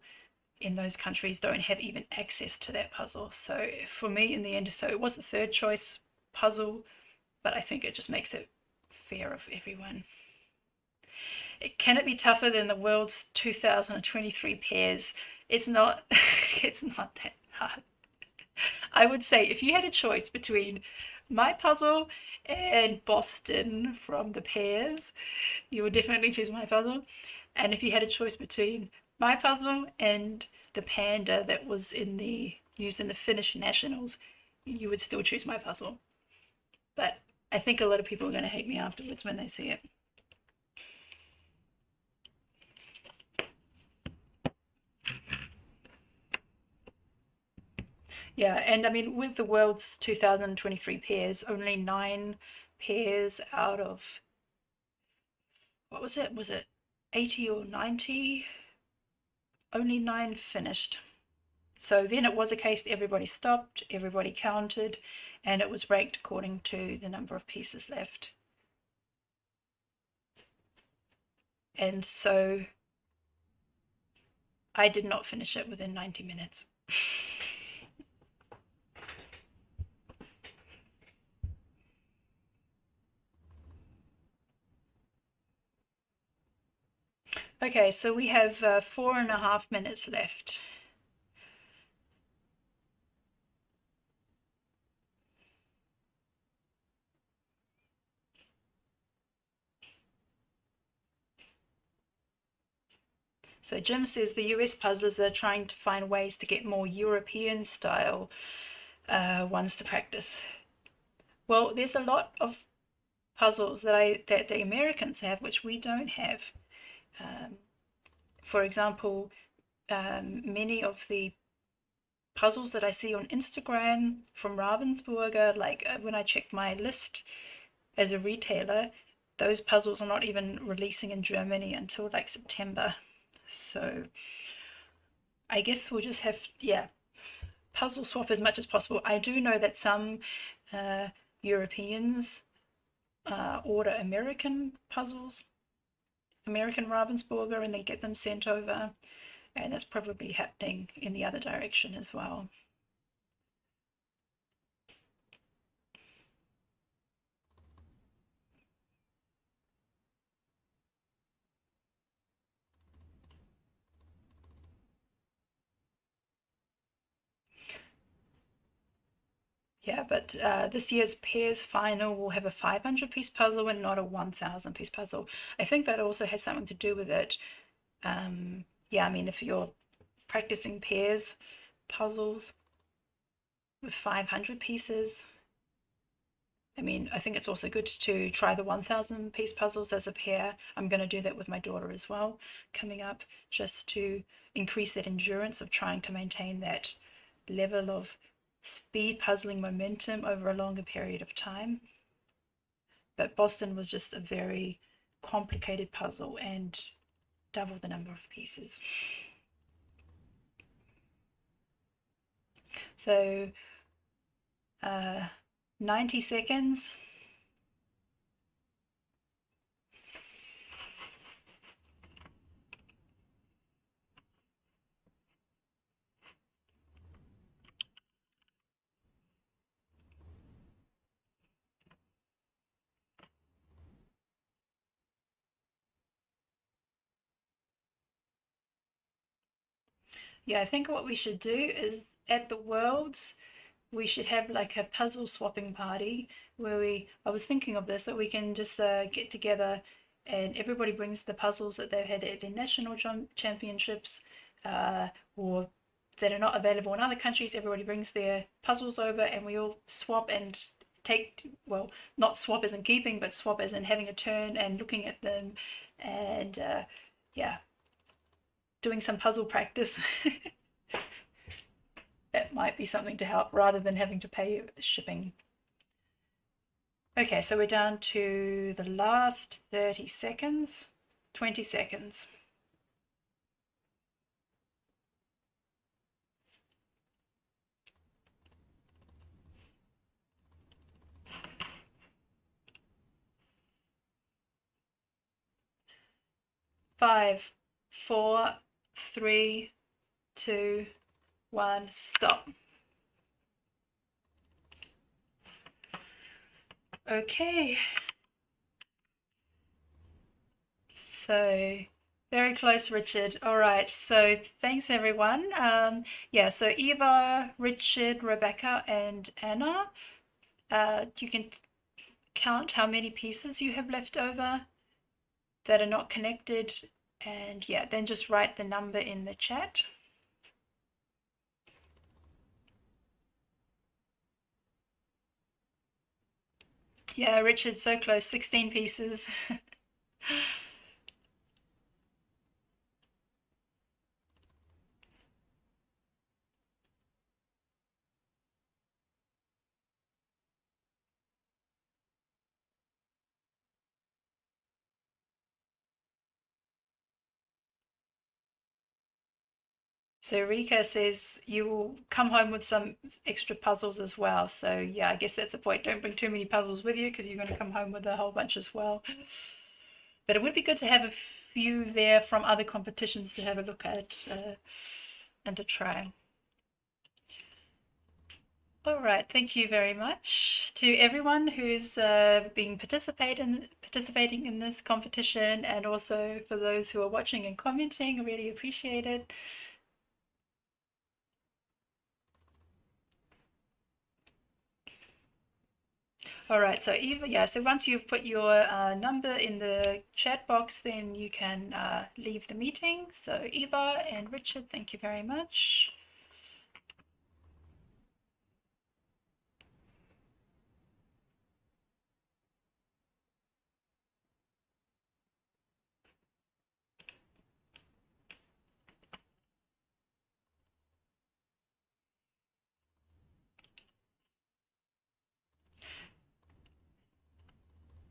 in those countries don't have even access to that puzzle. So for me, in the end, so it was the third choice puzzle, but I think it just makes it fair of everyone. Can it be tougher than the world's 2023 pairs? It's not. It's not that hard. I would say if you had a choice between my puzzle and Boston from the pairs, you would definitely choose my puzzle. And if you had a choice between my puzzle and the panda that was used in the Finnish nationals, you would still choose my puzzle. But I think a lot of people are going to hate me afterwards when they see it. Yeah, and I mean, with the world's 2023 pairs, only 9 pairs out of, what was it? Was it 80 or 90? Only 9 finished. So then it was a case that everybody stopped, everybody counted, and it was ranked according to the number of pieces left. And so I did not finish it within 90 minutes. Okay, so we have 4.5 minutes left. So Jim says the US puzzlers are trying to find ways to get more European style ones to practice. Well, there's a lot of puzzles that the Americans have which we don't have. For example, many of the puzzles that I see on Instagram from Ravensburger, like when I check my list as a retailer, those puzzles are not even releasing in Germany until like September. So I guess we'll just have, yeah, puzzle swap as much as possible. I do know that some Europeans order American puzzles, American Ravensburger, and then get them sent over, and that's probably happening in the other direction as well. Yeah, but this year's pairs final will have a 500-piece puzzle and not a 1,000-piece puzzle. I think that also has something to do with it. Yeah, I mean, if you're practicing pairs puzzles with 500 pieces, I mean, I think it's also good to try the 1,000-piece puzzles as a pair. I'm going to do that with my daughter as well coming up, just to increase that endurance of trying to maintain that level of speed puzzling momentum over a longer period of time. But Boston was just a very complicated puzzle and double the number of pieces. So 90 seconds. Yeah, I think what we should do is at the Worlds, we should have like a puzzle swapping party where I was thinking of this, that we can just get together and everybody brings the puzzles that they've had at their national championships or that are not available in other countries. Everybody brings their puzzles over and we all swap and take, well, not swap as in keeping, but swap as in having a turn and looking at them and yeah, doing some puzzle practice. That might be something to help rather than having to pay shipping. Okay, so we're down to the last 30 seconds, 20 seconds. 5, 4, 3, 2, 1, stop. Okay. So very close, Richard. All right. So thanks, everyone. Yeah, so Eva, Richard, Rebecca, and Anna, you can count how many pieces you have left over that are not connected. And yeah, then just write the number in the chat. Yeah, Richard, so close, 16 pieces. So Rika says you will come home with some extra puzzles as well. So yeah, I guess that's the point. Don't bring too many puzzles with you because you're going to come home with a whole bunch as well. But it would be good to have a few there from other competitions to have a look at and to try. All right, thank you very much to everyone who's been participating in this competition, and also for those who are watching and commenting. I really appreciate it. All right, so Eva, yeah, so once you've put your number in the chat box, then you can leave the meeting. So Eva and Richard, thank you very much.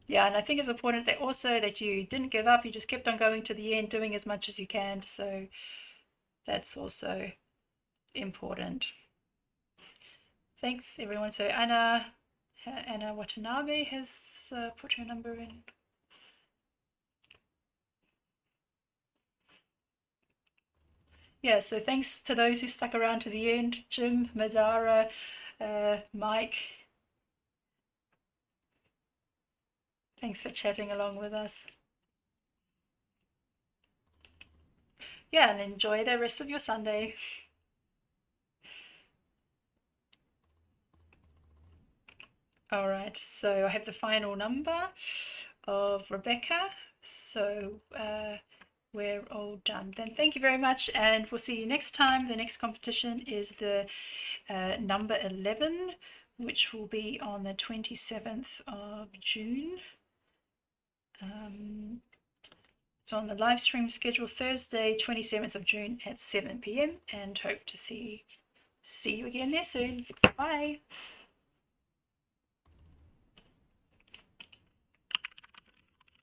Yeah, and I think it's important that also that you didn't give up, you just kept on going to the end, doing as much as you can. So that's also important. Thanks, everyone. So Anna Watanabe has put her number in. Yeah, so thanks to those who stuck around to the end. Jim, Madara, Mike. Thanks for chatting along with us. Yeah, and enjoy the rest of your Sunday. All right, so I have the final number of Rebecca. So we're all done. Then thank you very much, and we'll see you next time. The next competition is the number 11, which will be on the 27th of June. It's on the live stream schedule Thursday, 27th of June at 7 p.m. and hope to see you again there soon. Bye.